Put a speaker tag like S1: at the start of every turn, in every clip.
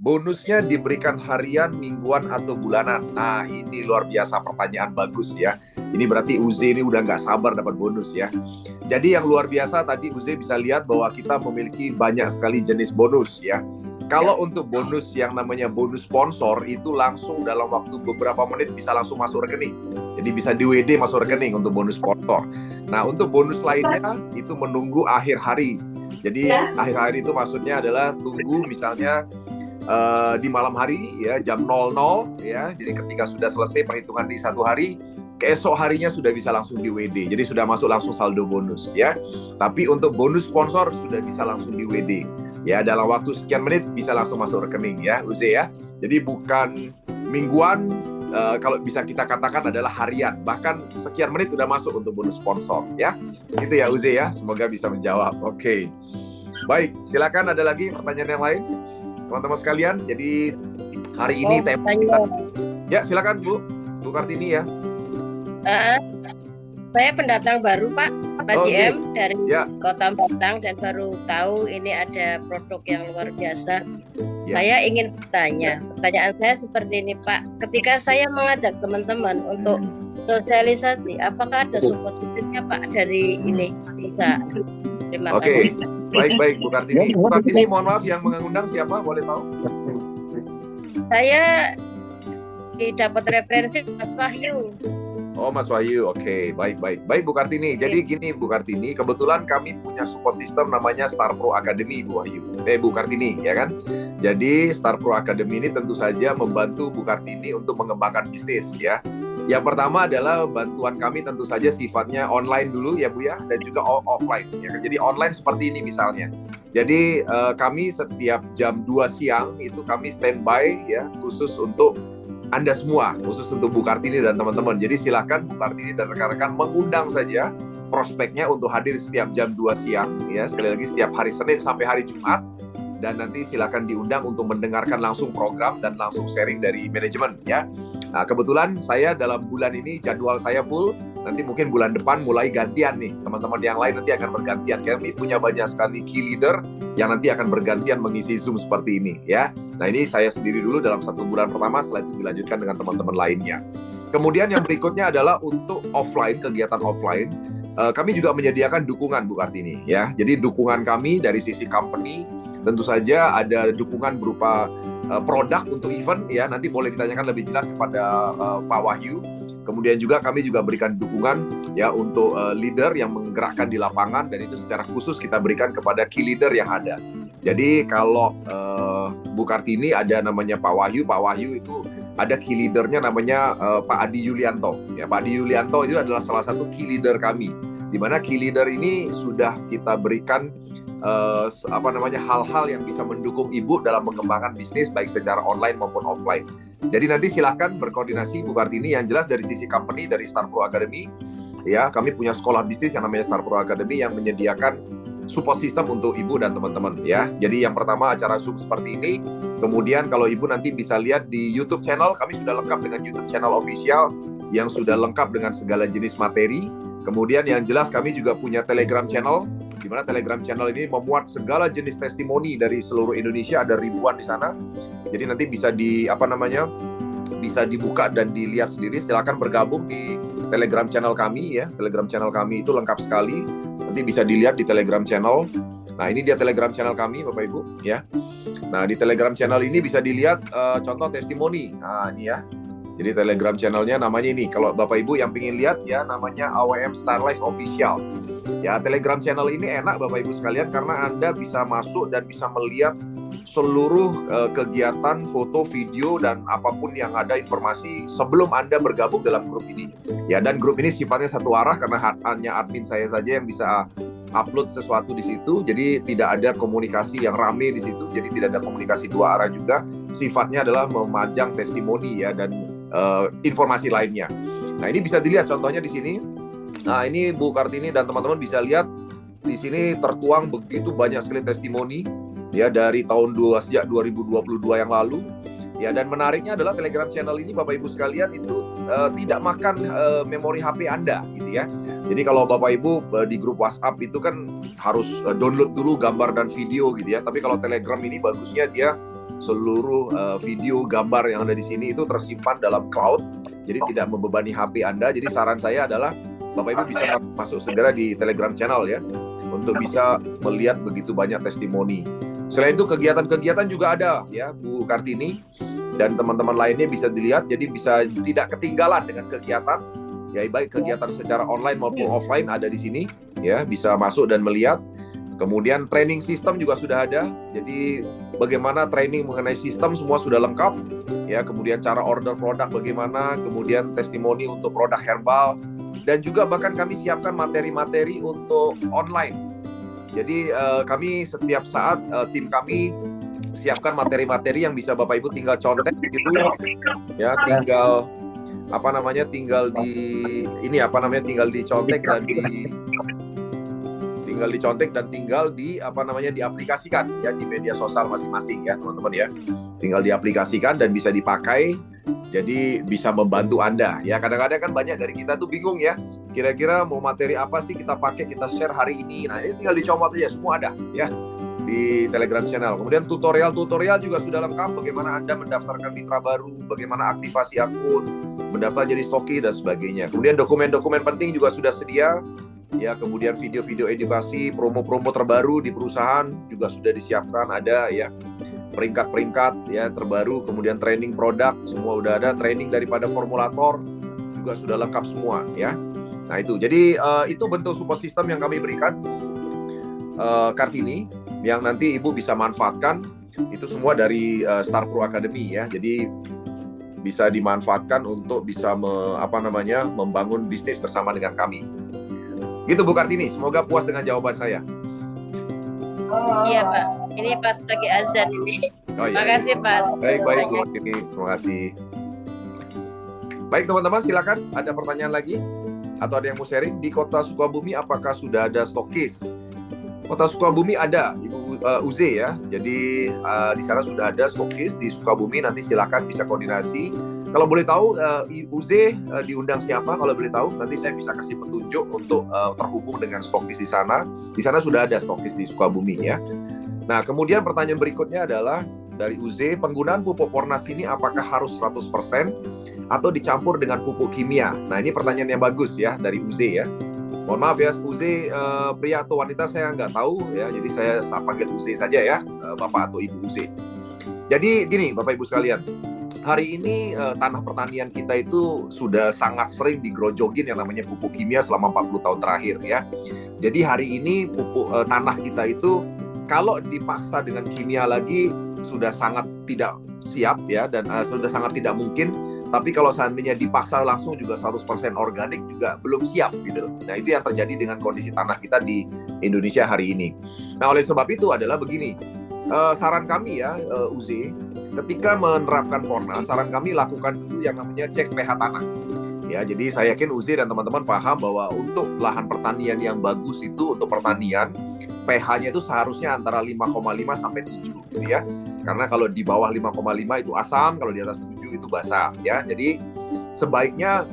S1: bonusnya diberikan harian, mingguan, atau bulanan? Nah, ini luar biasa, pertanyaan bagus ya. Ini berarti Uze ini udah nggak sabar dapat bonus ya. Jadi yang luar biasa tadi Uze bisa lihat bahwa kita memiliki banyak sekali jenis bonus ya. Kalau untuk bonus yang namanya bonus sponsor itu langsung dalam waktu beberapa menit bisa langsung masuk rekening. Jadi bisa di WD masuk rekening untuk bonus sponsor. Nah, untuk bonus lainnya itu menunggu akhir hari. Jadi akhir hari itu maksudnya adalah tunggu misalnya di malam hari ya jam 00 ya. Jadi ketika sudah selesai perhitungan di satu hari, keesok harinya sudah bisa langsung di WD. Jadi sudah masuk langsung saldo bonus ya. Tapi untuk bonus sponsor sudah bisa langsung di WD. Ya, dalam waktu sekian menit bisa langsung masuk rekening ya, Uze ya. Jadi bukan mingguan, kalau bisa kita katakan adalah harian. Bahkan sekian menit sudah masuk untuk bonus sponsor ya. Gitu ya Uze ya. Semoga bisa menjawab. Oke. Baik, silakan ada lagi pertanyaan yang lain? Teman-teman sekalian, jadi hari ini tema kita. Ya, silakan Bu Kartini ya.
S2: Saya pendatang baru Pak JM dari Kota Batang dan baru tahu ini ada produk yang luar biasa. Saya ingin bertanya, pertanyaan saya seperti ini Pak. Ketika saya mengajak teman-teman untuk sosialisasi, apakah ada support systemnya Pak dari ini? Bisa. Terima kasih.
S1: Baik Bu Kartini. Bu Kartini, mohon maaf yang mengundang siapa? Boleh tahu?
S2: Saya dapat referensi Mas Wahyu.
S1: Oh, Mas Wahyu, oke, baik Bu Kartini. Jadi gini Bu Kartini, kebetulan kami punya support system namanya Star Pro Academy Bu Kartini, ya kan? Jadi Star Pro Academy ini tentu saja membantu Bu Kartini untuk mengembangkan bisnis ya. Yang pertama adalah bantuan kami tentu saja sifatnya online dulu ya Bu ya, dan juga offline ya. Jadi online seperti ini misalnya. Jadi kami setiap jam 2 siang itu kami standby ya, khusus untuk Anda semua, khusus untuk Bu Kartini dan teman-teman. Jadi silakan Bu Kartini dan rekan-rekan mengundang saja prospeknya untuk hadir setiap jam 2 siang ya, sekali lagi setiap hari Senin sampai hari Jumat. Dan nanti silakan diundang untuk mendengarkan langsung program dan langsung sharing dari manajemen ya. Nah, kebetulan saya dalam bulan ini jadwal saya full. Nanti mungkin bulan depan mulai gantian nih. Teman-teman yang lain nanti akan bergantian. Kami punya banyak sekali key leader yang nanti akan bergantian mengisi Zoom seperti ini ya. Nah, ini saya sendiri dulu dalam 1 bulan pertama, setelah itu dilanjutkan dengan teman-teman lainnya. Kemudian yang berikutnya adalah untuk offline, kegiatan offline. Kami juga menyediakan dukungan Bu Kartini ya. Jadi dukungan kami dari sisi company tentu saja ada dukungan berupa produk untuk event ya. Nanti boleh ditanyakan lebih jelas kepada Pak Wahyu. Kemudian juga kami juga berikan dukungan ya untuk leader yang menggerakkan di lapangan, dan itu secara khusus kita berikan kepada key leader yang ada. Jadi kalau Bu Kartini ada namanya Pak Wahyu itu ada key leadernya namanya Pak Adi Yulianto. Ya, Pak Adi Yulianto itu adalah salah satu key leader kami. Di mana key leader ini sudah kita berikan hal-hal yang bisa mendukung Ibu dalam mengembangkan bisnis baik secara online maupun offline. Jadi nanti silahkan berkoordinasi Bu Kartini. Yang jelas dari sisi company, dari Star Pro Academy ya, kami punya sekolah bisnis yang namanya Star Pro Academy yang menyediakan support system untuk Ibu dan teman-teman ya. Jadi yang pertama acara Zoom seperti ini. Kemudian kalau Ibu nanti bisa lihat di YouTube channel, kami sudah lengkap dengan YouTube channel official yang sudah lengkap dengan segala jenis materi. Kemudian yang jelas kami juga punya Telegram channel, di mana Telegram channel ini memuat segala jenis testimoni dari seluruh Indonesia, ada ribuan di sana. Jadi nanti bisa bisa dibuka dan dilihat sendiri. Silakan bergabung di Telegram channel kami ya. Telegram channel kami itu lengkap sekali. Nanti bisa dilihat di Telegram channel. Nah, ini dia Telegram channel kami Bapak Ibu ya. Nah, di Telegram channel ini bisa dilihat contoh testimoni. Nah, ini ya. Jadi Telegram channelnya namanya ini. Kalau Bapak Ibu yang ingin lihat ya, namanya AWM Star Life Official. Ya, Telegram channel ini enak Bapak Ibu sekalian karena Anda bisa masuk dan bisa melihat seluruh kegiatan, foto, video, dan apapun yang ada informasi sebelum Anda bergabung dalam grup ini. Ya, dan grup ini sifatnya satu arah karena hanya admin saya saja yang bisa upload sesuatu di situ. Jadi tidak ada komunikasi yang rame di situ. Jadi tidak ada komunikasi dua arah juga. Sifatnya adalah memajang testimoni ya dan informasi lainnya. Nah, ini bisa dilihat contohnya di sini. Nah, ini Bu Kartini dan teman-teman bisa lihat di sini tertuang begitu banyak sekali testimoni ya dari tahun 2022 yang lalu. Ya, dan menariknya adalah Telegram channel ini Bapak Ibu sekalian itu tidak makan memori HP Anda gitu ya. Jadi kalau Bapak Ibu di grup WhatsApp itu kan harus download dulu gambar dan video gitu ya. Tapi kalau Telegram ini bagusnya dia seluruh video, gambar yang ada di sini itu tersimpan dalam cloud, jadi tidak membebani HP Anda. Jadi saran saya adalah Bapak Ibu bisa masuk segera di Telegram channel ya, untuk bisa melihat begitu banyak testimoni. Selain itu kegiatan-kegiatan juga ada ya Bu Kartini, dan teman-teman lainnya bisa dilihat, jadi bisa tidak ketinggalan dengan kegiatan ya, baik kegiatan secara online maupun offline ada di sini ya, bisa masuk dan melihat. Kemudian training sistem juga sudah ada, jadi bagaimana training mengenai sistem semua sudah lengkap ya. Kemudian cara order produk bagaimana, kemudian testimoni untuk produk herbal, dan juga bahkan kami siapkan materi-materi untuk online. Jadi kami setiap saat tim kami siapkan materi-materi yang bisa Bapak Ibu tinggal contek gitu ya, tinggal tinggal dicontek dan tinggal diaplikasikan ya di media sosial masing-masing ya teman-teman ya. Tinggal diaplikasikan dan bisa dipakai, jadi bisa membantu Anda ya. Kadang-kadang kan banyak dari kita tuh bingung ya, kira-kira mau materi apa sih kita pakai, kita share hari ini. Nah ini tinggal dicomot aja, semua ada ya di Telegram channel. Kemudian tutorial juga sudah lengkap, bagaimana Anda mendaftarkan mitra baru, bagaimana aktivasi akun, mendaftar jadi stoki dan sebagainya. Kemudian dokumen-dokumen penting juga sudah sedia ya. Kemudian video-video edukasi, promo-promo terbaru di perusahaan juga sudah disiapkan, ada ya, peringkat-peringkat ya terbaru. Kemudian training produk semua udah ada, training daripada formulator juga sudah lengkap semua ya. Nah itu, jadi itu bentuk support system yang kami berikan Kartini, yang nanti Ibu bisa manfaatkan. Itu semua dari Star Pro Academy ya. Jadi bisa dimanfaatkan untuk bisa membangun bisnis bersama dengan kami. Gitu Bu Kartini, semoga puas dengan jawaban saya.
S2: Iya Pak, ini pas lagi azan ini. Terima kasih Pak.
S1: Baik Bu Kartini, terima kasih. Baik teman-teman, silakan ada pertanyaan lagi atau ada yang mau sharing. Di Kota Sukabumi apakah sudah ada stokis? Kota Sukabumi ada, Ibu Uze ya. Jadi di sana sudah ada stokis di Sukabumi. Nanti silakan bisa koordinasi. Kalau boleh tahu Uze diundang siapa? Kalau boleh tahu nanti saya bisa kasih petunjuk untuk terhubung dengan stokis di sana. Di sana sudah ada stokis di Sukabumi ya. Nah kemudian pertanyaan berikutnya adalah dari Uze, penggunaan pupuk Pornas ini apakah harus 100% atau dicampur dengan pupuk kimia? Nah ini pertanyaan yang bagus ya dari Uze ya. Mohon maaf ya, Uze pria atau wanita saya nggak tahu ya, jadi saya panggil Uze saja ya, Bapak atau Ibu Uze. Jadi gini Bapak Ibu sekalian, hari ini tanah pertanian kita itu sudah sangat sering digerojogin yang namanya pupuk kimia selama 40 tahun terakhir ya. Jadi hari ini pupuk tanah kita itu kalau dipaksa dengan kimia lagi sudah sangat tidak siap ya, dan sudah sangat tidak mungkin. Tapi kalau seandainya dipaksa langsung juga 100% organik juga belum siap gitu. Nah itu yang terjadi dengan kondisi tanah kita di Indonesia hari ini. Nah oleh sebab itu adalah begini, saran kami ya Uzi, ketika menerapkan Pornas, saran kami lakukan dulu yang namanya cek pH tanah. Ya, jadi saya yakin Uzi dan teman-teman paham bahwa untuk lahan pertanian yang bagus itu, untuk pertanian, pH-nya itu seharusnya antara 5,5 sampai 7 gitu ya. Karena kalau di bawah 5,5 itu asam, kalau di atas 7 itu basah ya. Jadi sebaiknya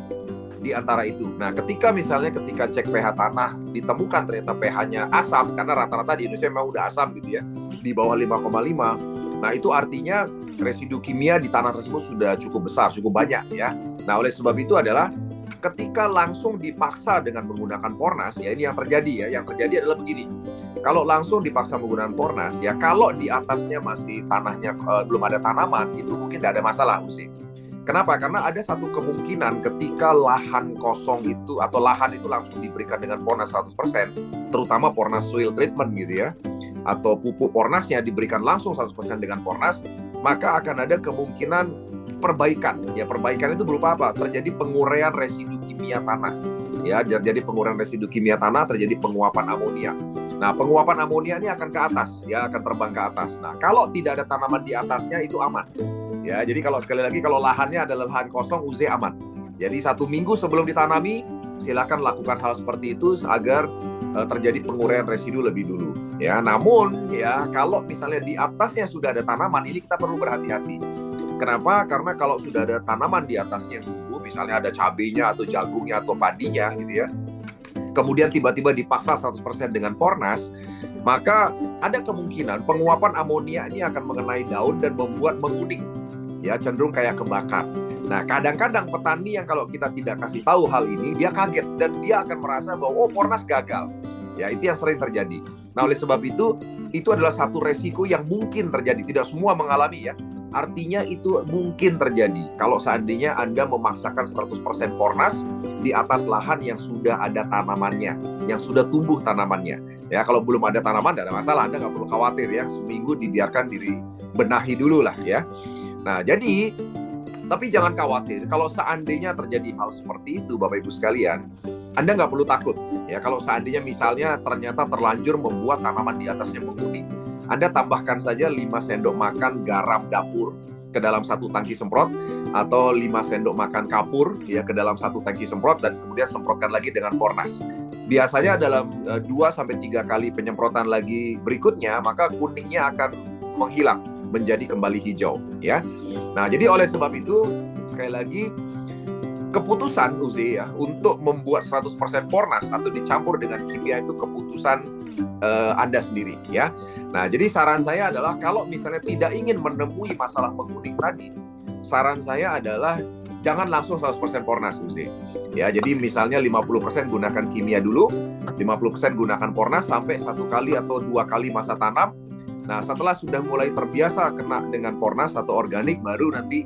S1: di antara itu. Nah, ketika cek pH tanah ditemukan ternyata pH-nya asam, karena rata-rata di Indonesia memang udah asam gitu ya, di bawah 5,5. Nah, itu artinya residu kimia di tanah tersebut sudah cukup besar, cukup banyak ya. Nah, oleh sebab itu adalah ketika langsung dipaksa dengan menggunakan Pornas, ya ini yang terjadi ya. Yang terjadi adalah begini. Kalau langsung dipaksa menggunakan Pornas, ya kalau di atasnya masih tanahnya belum ada tanaman, itu mungkin tidak ada masalah, Uzi. Kenapa? Karena ada satu kemungkinan ketika lahan kosong itu atau lahan itu langsung diberikan dengan Pornas 100%, terutama Pornas soil treatment gitu ya, atau pupuk Pornasnya diberikan langsung 100% dengan Pornas, maka akan ada kemungkinan perbaikan. Ya, perbaikan itu berupa apa? Terjadi penguraian residu kimia tanah. Ya, terjadi penguraian residu kimia tanah, terjadi penguapan amonia. Nah, penguapan amonia ini akan ke atas, ya, akan terbang ke atas. Nah, kalau tidak ada tanaman di atasnya itu aman. Ya, jadi kalau sekali lagi kalau lahannya adalah lahan kosong, UZ aman. Jadi 1 minggu sebelum ditanami, silakan lakukan hal seperti itu agar terjadi penguraian residu lebih dulu. Ya, namun ya kalau misalnya di atasnya sudah ada tanaman, ini kita perlu berhati-hati. Kenapa? Karena kalau sudah ada tanaman di atasnya yang tumbuh, misalnya ada cabenya atau jagungnya atau padinya gitu ya, kemudian tiba-tiba dipaksa 100% dengan Pornas, maka ada kemungkinan penguapan amonia ini akan mengenai daun dan membuat menguning, ya, cenderung kayak kebakar. Nah, kadang-kadang petani yang kalau kita tidak kasih tahu hal ini, dia kaget dan dia akan merasa bahwa Pornas gagal. Ya, itu yang sering terjadi. Nah, oleh sebab itu adalah satu resiko yang mungkin terjadi. Tidak semua mengalami, ya. Artinya itu mungkin terjadi kalau seandainya Anda memaksakan 100% Pornas di atas lahan yang sudah ada tanamannya, yang sudah tumbuh tanamannya. Ya, kalau belum ada tanaman, tidak ada masalah. Anda nggak perlu khawatir, ya. Seminggu dibiarkan benahi dulu lah, ya. Nah, jadi, tapi jangan khawatir. Kalau seandainya terjadi hal seperti itu, Bapak Ibu sekalian, Anda nggak perlu takut. Ya, kalau seandainya misalnya ternyata terlanjur membuat tanaman di atasnya menguning, Anda tambahkan saja 5 sendok makan garam dapur ke dalam satu tangki semprot, atau 5 sendok makan kapur, ya, ke dalam satu tangki semprot, dan kemudian semprotkan lagi dengan Pornas. Biasanya dalam 2-3 kali penyemprotan lagi berikutnya, maka kuningnya akan menghilang menjadi kembali hijau, ya. Nah, jadi oleh sebab itu, sekali lagi, keputusan Uzi, ya, untuk membuat 100% Pornas atau dicampur dengan kimia itu keputusan Anda sendiri, ya. Nah, jadi saran saya adalah kalau misalnya tidak ingin menemui masalah menguning tadi, saran saya adalah jangan langsung 100% Pornas, Uzi. Ya, jadi misalnya 50% gunakan kimia dulu, 50% gunakan Pornas sampai 1 kali atau 2 kali masa tanam. Nah, setelah sudah mulai terbiasa kena dengan Pornas atau organik, baru nanti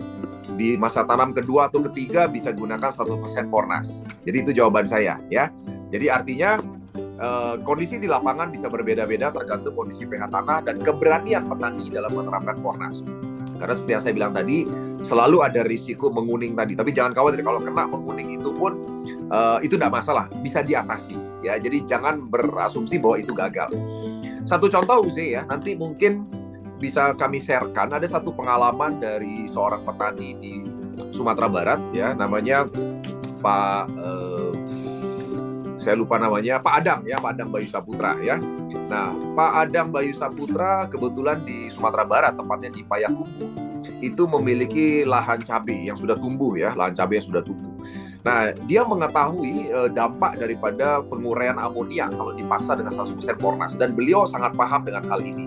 S1: di masa tanam kedua atau ketiga bisa gunakan 100% Pornas. Jadi itu jawaban saya, ya. Jadi artinya kondisi di lapangan bisa berbeda-beda tergantung kondisi pH tanah dan keberanian petani dalam menerapkan Pornas. Karena seperti yang saya bilang tadi, selalu ada risiko menguning tadi. Tapi jangan khawatir, kalau kena menguning itu pun itu tidak masalah, bisa diatasi, ya. Jadi jangan berasumsi bahwa itu gagal. Satu contoh, Uzi, ya, nanti mungkin bisa kami sharekan. Ada satu pengalaman dari seorang petani di Sumatera Barat, ya, namanya Pak saya lupa namanya, Pak Adang, ya, Pak Adang Bayu Saputra, ya. Nah, Pak Adang Bayu Saputra kebetulan di Sumatera Barat, tepatnya di Payakumbuh, itu memiliki lahan cabai yang sudah tumbuh, ya, lahan cabai yang sudah tumbuh. Nah, dia mengetahui dampak daripada penguraian amonia kalau dipaksa dengan 100% Pornas, dan beliau sangat paham dengan hal ini.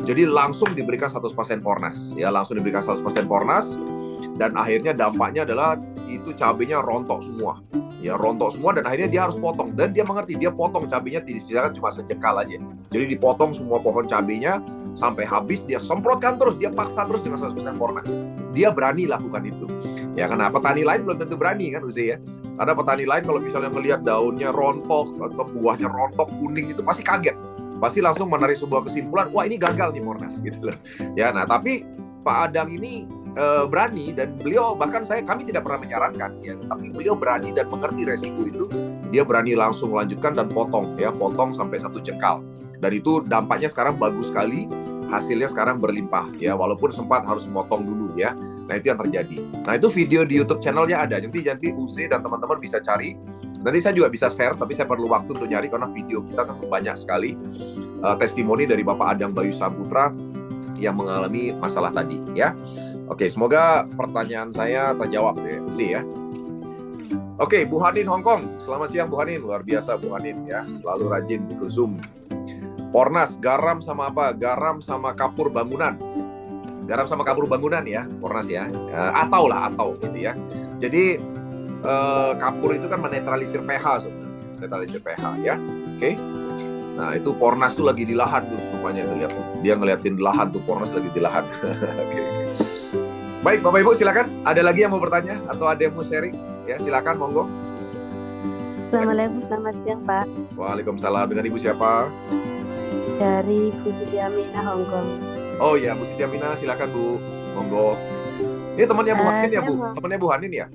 S1: Jadi langsung diberikan 100% Pornas, ya, langsung diberikan 100% Pornas, dan akhirnya dampaknya adalah itu cabainya rontok semua. Ya, rontok semua, dan akhirnya dia harus potong, dan dia mengerti, dia potong cabainya, disisakan cuma sejengkal aja. Jadi dipotong semua pohon cabainya sampai habis, dia semprotkan terus, dia paksa terus dengan 100% Pornas. Dia berani lakukan itu. Ya, karena petani lain belum tentu berani, kan, Uzi, ya. Karena petani lain kalau misalnya melihat daunnya rontok atau buahnya rontok kuning itu pasti kaget. Pasti langsung menarik sebuah kesimpulan, wah, ini gagal nih Pornas, gitu loh. Ya, nah, tapi Pak Adang ini berani, dan beliau bahkan kami tidak pernah menyarankan, ya, tapi beliau berani dan mengerti resiko itu. Dia berani langsung melanjutkan dan potong, ya, potong sampai 1 jengkal. Dan itu dampaknya sekarang bagus sekali, hasilnya sekarang berlimpah, ya, walaupun sempat harus memotong dulu, ya. Nah, itu yang terjadi. Nah, itu video di YouTube channelnya ada. Nanti Uzi dan teman-teman bisa cari. Nanti saya juga bisa share, tapi saya perlu waktu untuk nyari karena video kita kan banyak sekali testimoni dari Bapak Adang Bayu Saputra yang mengalami masalah tadi, ya. Oke, semoga pertanyaan saya terjawab, ya, Uzi, ya. Oke, Bu Hanin Hongkong. Selamat siang, Bu Hanin. Luar biasa, Bu Hanin, ya. Selalu rajin ikut Zoom. Pornas, garam sama apa? Garam sama kapur bangunan. Garam sama kapur bangunan, ya, Pornas, ya. Atau gitu, ya. Jadi kapur itu kan menetralisir pH sebenarnya. Menetralisir pH, ya. Oke. Nah, itu Pornas tuh lagi di lahan tuh rupanya, lihat tuh. Dia ngeliatin lahan tuh, Pornas lagi di lahan. Oke. Baik, Bapak Ibu, silakan. Ada lagi yang mau bertanya atau ada yang mau sharing? Ya, silakan, monggo.
S3: Assalamualaikum, selamat siang, Pak.
S1: Waalaikumsalam. Dengan Ibu siapa?
S3: Dari Bu Siti Aminah, Hongkong.
S1: Oh ya, Bu Siti Aminah, silakan, Bu. Monggo. Ini temannya Bu Hanin ya, Bu? Temannya Bu Hanin ya?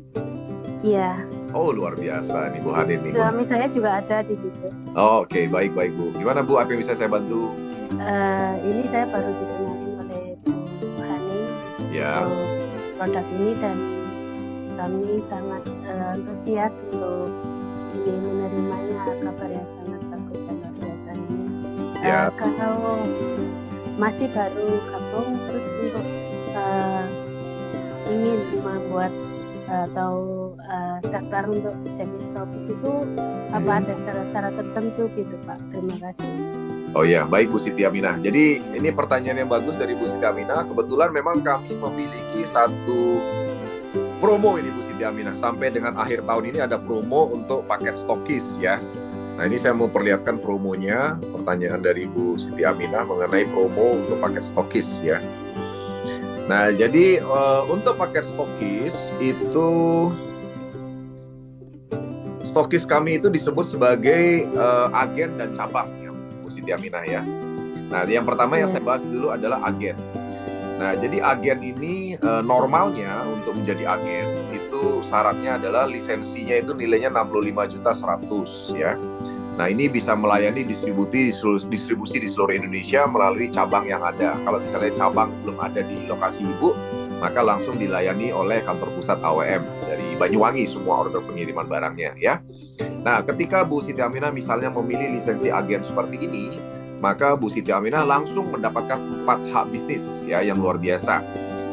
S3: Iya.
S1: Oh, luar biasa nih Bu Hanin nih.
S3: Suami saya juga ada di situ.
S1: Oh, oke, baik, Bu. Gimana, Bu? Apa yang bisa saya bantu?
S3: Ini saya baru dikenalin oleh Bu Hanin.
S1: Ya.
S3: Produk ini, dan kami sangat antusias untuk ini menerimanya. Kabar yang sangat bagus dan luar biasa ini.
S1: Ya.
S3: Kalau masih baru gabung, terus untuk ingin membuat atau daftar untuk jadi stokis itu apa ada syarat-syarat tertentu gitu, Pak? Terima kasih.
S1: Oh ya, baik Bu Siti Aminah. Jadi ini pertanyaan yang bagus dari Bu Siti Aminah. Kebetulan memang kami memiliki satu promo ini Bu Siti Aminah. Sampai dengan akhir tahun ini ada promo untuk paket stokis ya. Nah ini saya mau perlihatkan promonya. Pertanyaan dari Bu Siti Aminah mengenai promo untuk paket stokis ya. Nah jadi untuk paket stokis itu, stokis kami itu disebut sebagai agen dan cabang ya Bu Siti Aminah ya. Nah yang pertama yang saya bahas dulu adalah agen. Nah jadi agen ini normalnya untuk menjadi agen itu syaratnya adalah lisensinya itu nilainya 65.100.000 ya. Nah ini bisa melayani distribusi di seluruh Indonesia melalui cabang yang ada. Kalau misalnya cabang belum ada di lokasi Ibu, maka langsung dilayani oleh kantor pusat AWM dari Banyuwangi semua order pengiriman barangnya ya. Nah ketika Bu Siti Aminah misalnya memilih lisensi agen seperti ini, maka Bu Siti Aminah langsung mendapatkan 4 hak bisnis ya yang luar biasa.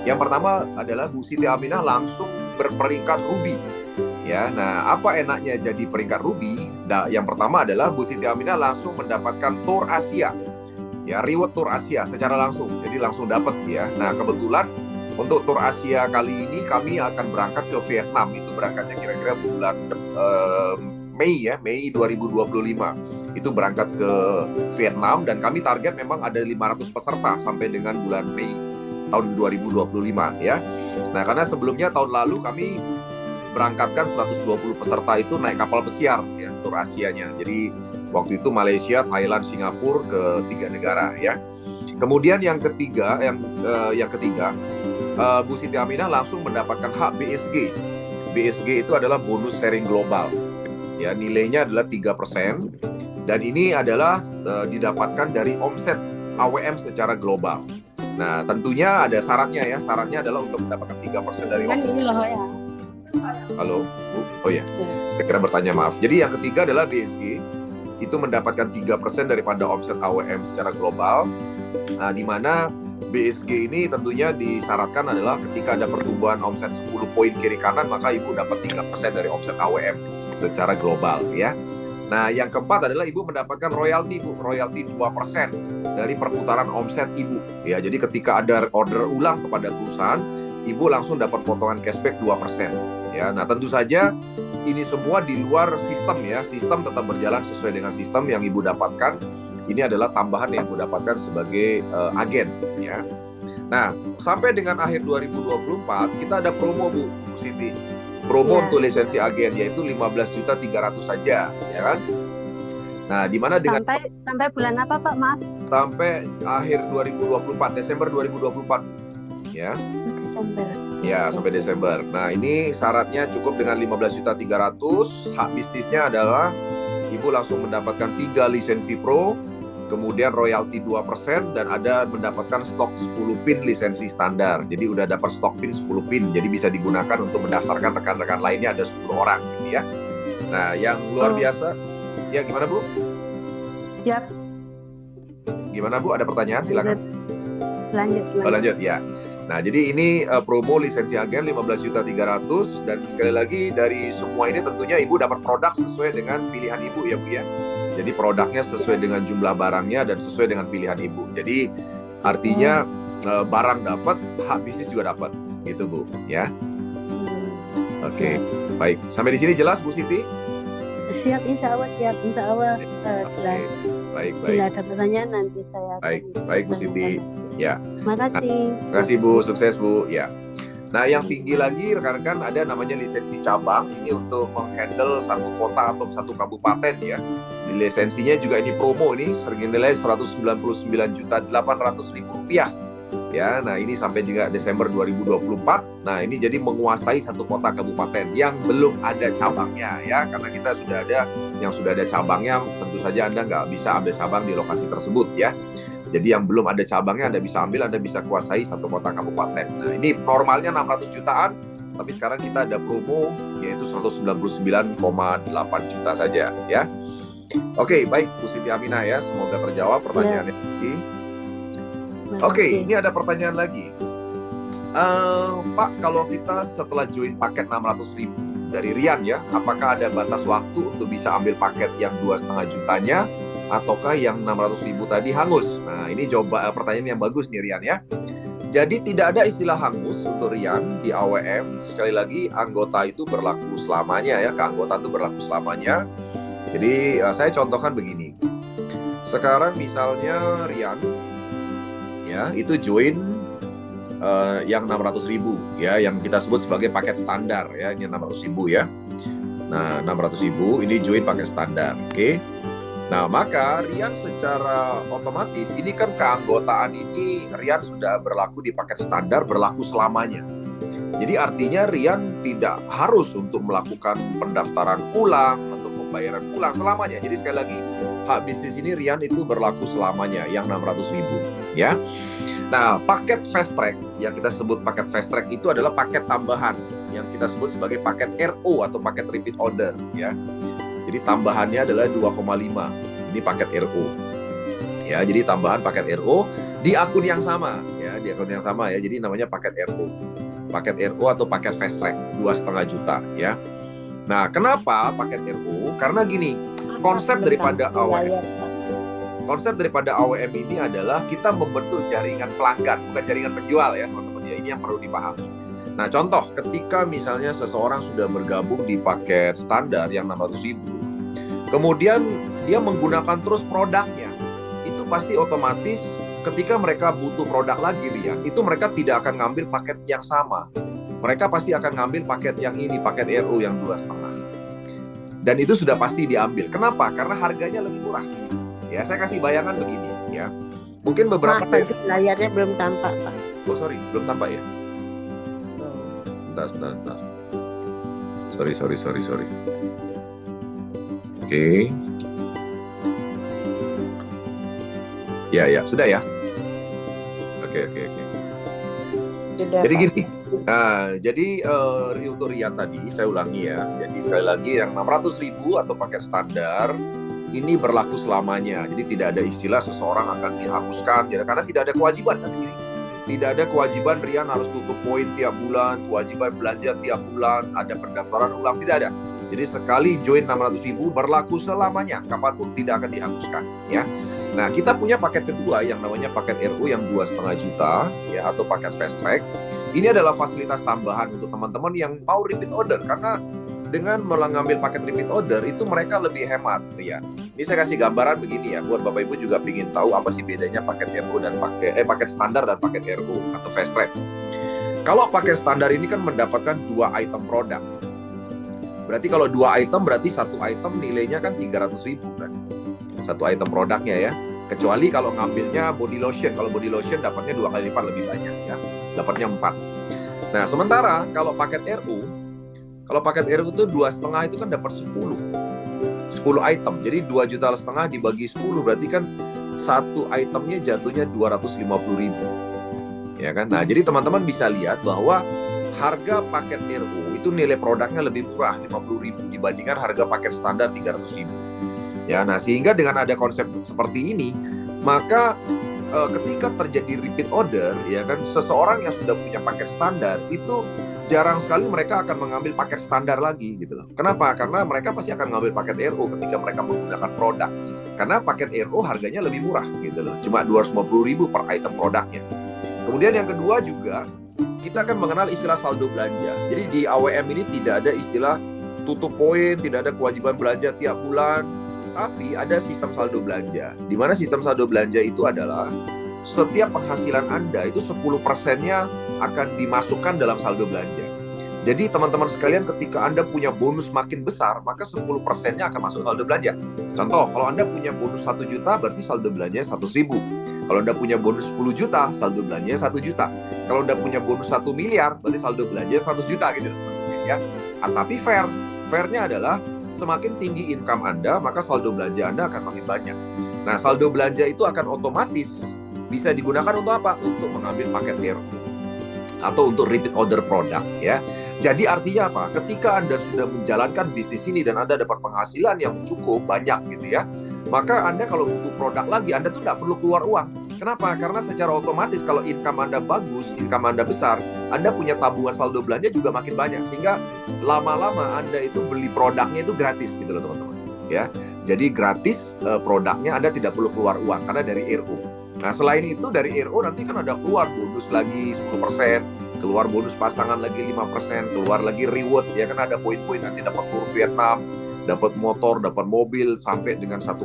S1: Yang pertama adalah Bu Siti Aminah langsung berperingkat ruby. Ya, nah apa enaknya jadi peringkat ruby? Nah, yang pertama adalah Bu Siti Aminah langsung mendapatkan tour Asia. Ya, reward tour Asia secara langsung. Jadi langsung dapat ya. Nah, kebetulan untuk tour Asia kali ini kami akan berangkat ke Vietnam. Itu berangkatnya kira-kira bulan Mei ya, Mei 2025. Itu berangkat ke Vietnam dan kami target memang ada 500 peserta sampai dengan bulan Mei tahun 2025 ya. Nah, karena sebelumnya tahun lalu kami berangkatkan 120 peserta itu naik kapal pesiar ya, tur Asianya. Jadi waktu itu Malaysia, Thailand, Singapura ke 3 negara ya. Kemudian yang ketiga Bu Siti Aminah langsung mendapatkan hak BSG. BSG itu adalah bonus sharing global. Ya, nilainya adalah 3% dan ini adalah didapatkan dari omset AWM secara global. Nah, tentunya ada syaratnya ya. Syaratnya adalah untuk mendapatkan 3% dari omset. Halo, Bu? Oh ya, saya kira bertanya, maaf. Jadi yang ketiga adalah BSG, itu mendapatkan 3% daripada omset AWM secara global, di mana BSG ini tentunya disyaratkan adalah ketika ada pertumbuhan omset 10 poin kiri kanan, maka Ibu dapat 3% dari omset AWM secara global ya. Nah, yang keempat adalah Ibu mendapatkan royalti, Bu. Royalti 2% dari perputaran omset Ibu. Ya, jadi ketika ada order ulang kepada perusahaan, Ibu langsung dapat potongan cashback 2%. Ya, nah tentu saja ini semua di luar sistem ya. Sistem tetap berjalan sesuai dengan sistem yang Ibu dapatkan. Ini adalah tambahan yang Ibu dapatkan sebagai agen ya. Nah, sampai dengan akhir 2024 kita ada promo Bu Siti. Promo untuk lisensi agen yaitu 15.300.000 saja, ya kan? Nah, di mana dengan
S3: sampai bulan apa Pak, Mas?
S1: Sampai akhir 2024, Desember 2024. Ya.
S3: Desember.
S1: Ya, sampai Desember. Nah, ini syaratnya cukup dengan 15.300.000. Hak bisnisnya adalah Ibu langsung mendapatkan 3 lisensi pro, kemudian royalti 2%, dan ada mendapatkan stok 10 pin lisensi standar. Jadi udah dapat stok pin 10 pin, jadi bisa digunakan untuk mendaftarkan rekan-rekan lainnya, ada 10 orang gitu ya. Nah, yang luar biasa, ya gimana Bu?
S3: Siap.
S1: Gimana Bu, ada pertanyaan? Silakan.
S3: Lanjut
S1: ya. Nah, jadi ini promo lisensi agen 15.300.000, dan sekali lagi dari semua ini tentunya Ibu dapat produk sesuai dengan pilihan Ibu ya Bu ya. Jadi produknya sesuai dengan jumlah barangnya dan sesuai dengan pilihan Ibu. Jadi artinya barang dapat, hak bisnis juga dapat, gitu Bu ya. Oke, baik. Sampai di sini jelas Bu Siti?
S3: Siap, insya Allah jelas.
S1: Baik.
S3: Bila ada pertanyaan nanti saya.
S1: Baik Bu Siti. Ya.
S3: Terima
S1: kasih Bu, sukses Bu. Ya. Nah, yang tinggi lagi rekan-rekan ada namanya lisensi cabang. Ini untuk menghandle satu kota atau satu kabupaten ya. Di lisensinya juga ini promo, ini senilai Rp199.800.000 ya. Nah, ini sampai juga Desember 2024. Nah, ini jadi menguasai satu kota kabupaten yang belum ada cabangnya ya. Karena kita sudah ada yang sudah ada cabangnya, tentu saja Anda nggak bisa ambil cabang di lokasi tersebut ya. Jadi yang belum ada cabangnya Anda bisa ambil, Anda bisa kuasai satu kota kabupaten. Nah, ini normalnya 600 jutaan, tapi sekarang kita ada promo yaitu 199,8 juta saja ya. Oke, baik Bu Siti Aminah ya, semoga terjawab pertanyaannya tadi. Oke, ini ada pertanyaan lagi. Pak, kalau kita setelah join paket 600.000 dari Rian ya, apakah ada batas waktu untuk bisa ambil paket yang 2,5 jutanya ataukah yang 600.000 tadi hangus? Nah, ini coba pertanyaan yang bagus nih Rian ya. Jadi tidak ada istilah hangus untuk Rian di AWM. Sekali lagi, anggota itu berlaku selamanya ya, keanggotaan itu berlaku selamanya. Jadi saya contohkan begini. Sekarang misalnya Rian ya, itu join yang 600.000 ya, yang kita sebut sebagai paket standar ya, ini 600.000 ya. Nah, 600.000 ini join paket standar, oke. Nah, maka Rian secara otomatis, ini kan keanggotaan ini Rian sudah berlaku di paket standar, berlaku selamanya. Jadi artinya Rian tidak harus untuk melakukan pendaftaran ulang atau pembayaran ulang selamanya. Jadi sekali lagi, hak bisnis ini Rian itu berlaku selamanya, yang 600.000 ya. Nah, paket fast track, yang kita sebut paket fast track itu adalah paket tambahan, yang kita sebut sebagai paket RO atau paket repeat order ya. Jadi tambahannya adalah 2,5. Ini paket RO. Ya, jadi tambahan paket RO di akun yang sama ya, di akun yang sama ya. Jadi namanya paket RO. Paket RO atau paket fast track 2,5 juta ya. Nah, kenapa paket RO? Karena gini, konsep daripada AWM ini adalah kita membentuk jaringan pelanggan, bukan jaringan penjual ya, teman-teman ya. Ini yang perlu dipahami. Nah, contoh ketika misalnya seseorang sudah bergabung di paket standar yang 600.000, kemudian dia menggunakan terus produknya, itu pasti otomatis ketika mereka butuh produk lagi Rian, itu mereka tidak akan ngambil paket yang sama. Mereka pasti akan ngambil paket yang ini, paket RO yang 2,5. Dan itu sudah pasti diambil. Kenapa? Karena harganya lebih murah. Ya, saya kasih bayangan begini ya. Mungkin beberapa
S3: layarnya belum tampak, Pak.
S1: Oh, sorry, belum tampak ya. Bentar. Sorry. Oke. Ya, sudah ya. Oke.
S3: Sudah,
S1: jadi
S3: Pak.
S1: gini, jadi untuk Rian tadi, saya ulangi ya. Jadi sekali lagi, yang 600.000 atau paket standar, ini berlaku selamanya. Jadi tidak ada istilah seseorang akan dihapuskan, ya, karena tidak ada kewajiban kan di sini. Tidak ada kewajiban Rian harus tutup poin tiap bulan, kewajiban belanja tiap bulan, ada pendaftaran ulang, tidak ada. Jadi sekali join 600.000 berlaku selamanya, kapanpun tidak akan dihapuskan ya. Nah, kita punya paket kedua yang namanya paket RO yang 2,5 juta ya, atau paket fast track. Ini adalah fasilitas tambahan untuk teman-teman yang mau repeat order, karena dengan mengambil paket repeat order itu mereka lebih hemat ya. Ini saya kasih gambaran begini ya, buat Bapak Ibu juga ingin tahu apa sih bedanya paket RO dan paket standar dan paket RO atau fast track. Kalau paket standar ini kan mendapatkan 2 item produk. Berarti kalau 2 item berarti 1 item nilainya kan 300.000 kan. 1 item produknya ya. Kecuali kalau ngambilnya body lotion. Kalau body lotion dapatnya 2 kali lipat lebih banyak ya. Dapatnya 4. Nah, sementara kalau paket RO itu 2,5 itu kan dapat 10 item. Jadi 2,5 juta dibagi 10 berarti kan 1 itemnya jatuhnya 250.000. Ya kan? Nah, jadi teman-teman bisa lihat bahwa harga paket RO itu nilai produknya lebih murah 50.000 dibandingkan harga paket standar 300.000. Ya, nah sehingga dengan ada konsep seperti ini, maka ketika terjadi repeat order, ya kan, seseorang yang sudah punya paket standar itu jarang sekali mereka akan mengambil paket standar lagi gitu loh. Kenapa? Karena mereka pasti akan mengambil paket RO ketika mereka menggunakan produk. Karena paket RO harganya lebih murah gitu loh. Cuma 250.000 per item produknya. Kemudian yang kedua juga, kita akan mengenal istilah saldo belanja. Jadi di AWM ini tidak ada istilah tutup poin, tidak ada kewajiban belanja tiap bulan, tapi ada sistem saldo belanja. Di mana sistem saldo belanja itu adalah setiap penghasilan Anda itu 10%-nya akan dimasukkan dalam saldo belanja. Jadi teman-teman sekalian, ketika Anda punya bonus makin besar, maka 10%-nya akan masuk saldo belanja. Contoh, kalau Anda punya bonus 1 juta, berarti saldo belanjanya 100.000. Kalau Anda punya bonus 10 juta, saldo belanjanya 1 juta. Kalau Anda punya bonus 1 miliar, berarti saldo belanjanya 100 juta gitu maksudnya ya. Tapi fairnya adalah semakin tinggi income Anda, maka saldo belanja Anda akan makin banyak. Nah, saldo belanja itu akan otomatis bisa digunakan untuk apa? Untuk mengambil paket RO atau untuk repeat order produk ya. Jadi artinya apa? Ketika Anda sudah menjalankan bisnis ini dan Anda dapat penghasilan yang cukup banyak gitu ya, maka Anda kalau butuh produk lagi, Anda tuh nggak perlu keluar uang. Kenapa? Karena secara otomatis kalau income Anda bagus, income Anda besar, Anda punya tabungan saldo belanja juga makin banyak. Sehingga lama-lama Anda itu beli produknya itu gratis gitu loh teman-teman. ya. Jadi gratis produknya, Anda tidak perlu keluar uang karena dari RO. Nah, selain itu dari RO nanti kan ada keluar bonus lagi 10%, keluar bonus pasangan lagi 5%, keluar lagi reward, ya kan ada poin-poin, nanti dapat tur Vietnam, dapat motor, dapat mobil, sampai dengan 1,7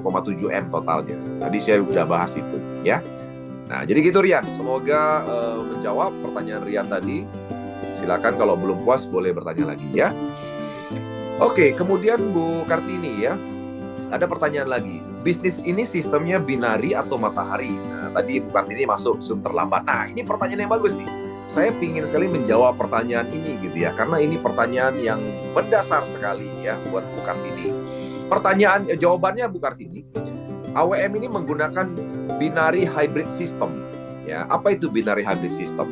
S1: M totalnya. Tadi saya sudah bahas itu, ya. Nah, jadi gitu Rian, semoga menjawab pertanyaan Rian tadi. Silakan kalau belum puas boleh bertanya lagi, ya. Oke, kemudian Bu Kartini, ya. Ada pertanyaan lagi. Bisnis ini sistemnya binari atau matahari? Nah, tadi Bu Kartini masuk Zoom terlambat. Nah, ini pertanyaan yang bagus nih. Saya ingin sekali menjawab pertanyaan ini gitu ya, karena ini pertanyaan yang mendasar sekali ya buat Bu Kartini. Jawabannya Bu Kartini, AWM ini menggunakan binary hybrid system. Ya, apa itu binary hybrid system?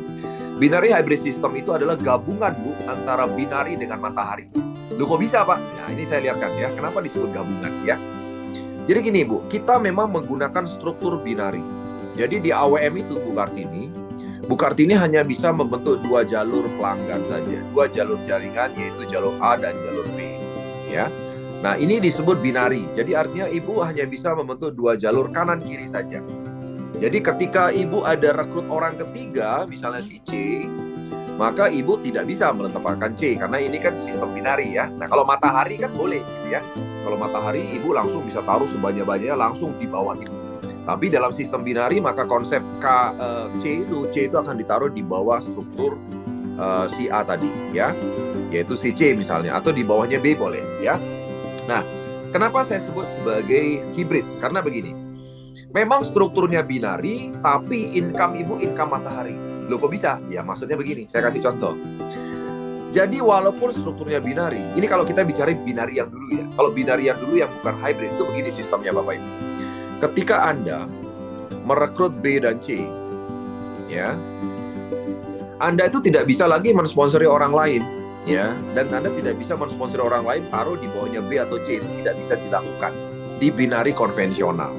S1: Binary hybrid system itu adalah gabungan Bu antara binari dengan matahari. Loh kok bisa Pak? Nah ini saya lihatkan ya, kenapa disebut gabungan ya. Jadi gini Bu, kita memang menggunakan struktur binari. Jadi di AWM itu Bu Kartini hanya bisa membentuk 2 jalur pelanggan saja, 2 jalur jaringan, yaitu jalur A dan jalur B. Ya. Nah ini disebut binari, jadi artinya Ibu hanya bisa membentuk 2 jalur kanan kiri saja. Jadi ketika Ibu ada rekrut orang ketiga, misalnya si C, maka Ibu tidak bisa menetapkan C, karena ini kan sistem binari ya. Nah kalau matahari kan boleh gitu ya. Kalau matahari Ibu langsung bisa taruh sebanyak-banyaknya langsung di bawah Ibu. Tapi dalam sistem binari maka konsep C itu akan ditaruh di bawah struktur si A tadi ya, yaitu si C misalnya, atau di bawahnya B boleh ya. Nah kenapa saya sebut sebagai hibrid? Karena begini, memang strukturnya binari tapi income Ibu income matahari. Loh kok bisa? Ya maksudnya begini, saya kasih contoh. Jadi walaupun strukturnya binari, ini kalau kita bicara binari yang dulu ya. Kalau binari yang dulu yang bukan hybrid itu begini sistemnya Bapak Ibu. Ketika Anda merekrut B dan C, ya, Anda itu tidak bisa lagi mensponsori orang lain, ya, dan Anda tidak bisa mensponsori orang lain taruh di bawahnya B atau C, itu tidak bisa dilakukan di binari konvensional.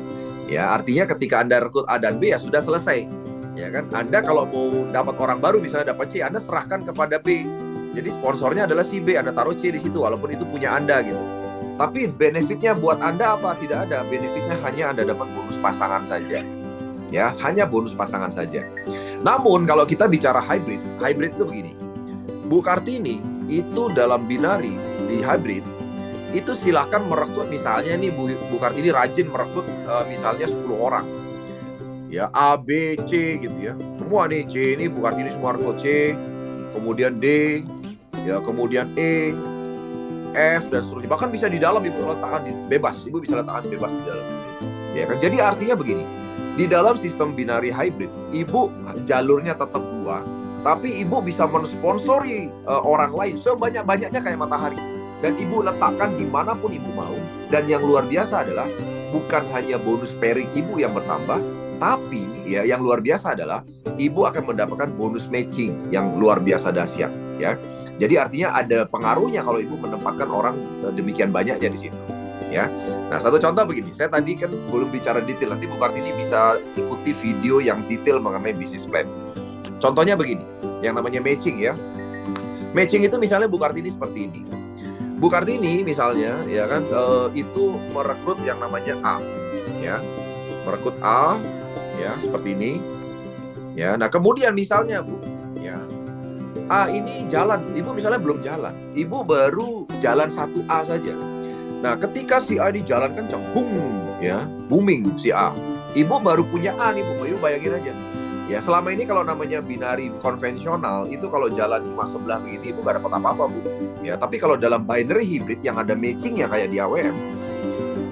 S1: Ya, artinya ketika Anda rekrut A dan B ya sudah selesai. Ya kan, Anda kalau mau dapat orang baru misalnya dapat C, Anda serahkan kepada B. Jadi sponsornya adalah si B, Anda taruh C di situ walaupun itu punya Anda gitu. Tapi benefitnya buat Anda apa? Tidak ada. Benefitnya hanya Anda dapat bonus pasangan saja. Ya, hanya bonus pasangan saja. Namun kalau kita bicara hybrid itu begini. Bu Kartini itu dalam binari di hybrid itu silakan merekrut, misalnya nih Bu Kartini rajin merekrut misalnya 10 orang. Ya, A, B, C gitu ya. Semua nih C ini Bu Kartini semua rekrut C, kemudian D, ya kemudian E, F dan seterusnya. Bahkan bisa di dalam Ibu letakkan bebas. Ibu bisa letakkan bebas di dalam. Ya kan? Jadi artinya begini. Di dalam sistem binari hybrid, Ibu jalurnya tetap 2, tapi Ibu bisa mensponsori orang lain sebanyak-banyaknya kayak matahari. Dan Ibu letakkan dimanapun Ibu mau. Dan yang luar biasa adalah bukan hanya bonus pairing Ibu yang bertambah, tapi ya yang luar biasa adalah Ibu akan mendapatkan bonus matching yang luar biasa dahsyat ya. Jadi artinya ada pengaruhnya kalau Ibu menempatkan orang demikian banyaknya di situ ya. Nah, satu contoh begini, saya tadi kan belum bicara detail, nanti Bu Kartini bisa ikuti video yang detail mengenai bisnis plan. Contohnya begini, yang namanya matching ya. Matching itu misalnya Bu Kartini seperti ini. Bu Kartini misalnya ya kan itu merekrut yang namanya A ya. Merekrut A ya seperti ini ya. Nah kemudian misalnya Bu ya, A ini jalan, Ibu misalnya belum jalan, Ibu baru jalan 1A saja. Nah ketika si A ini jalan kencang, booming si A, Ibu baru punya A nih Bu, Ibu bayangin aja ya. Selama ini kalau namanya binari konvensional itu kalau jalan cuma sebelah begini Ibu gak dapat apa-apa Bu ya. Tapi kalau dalam binary hybrid yang ada matchingnya kayak di AWM,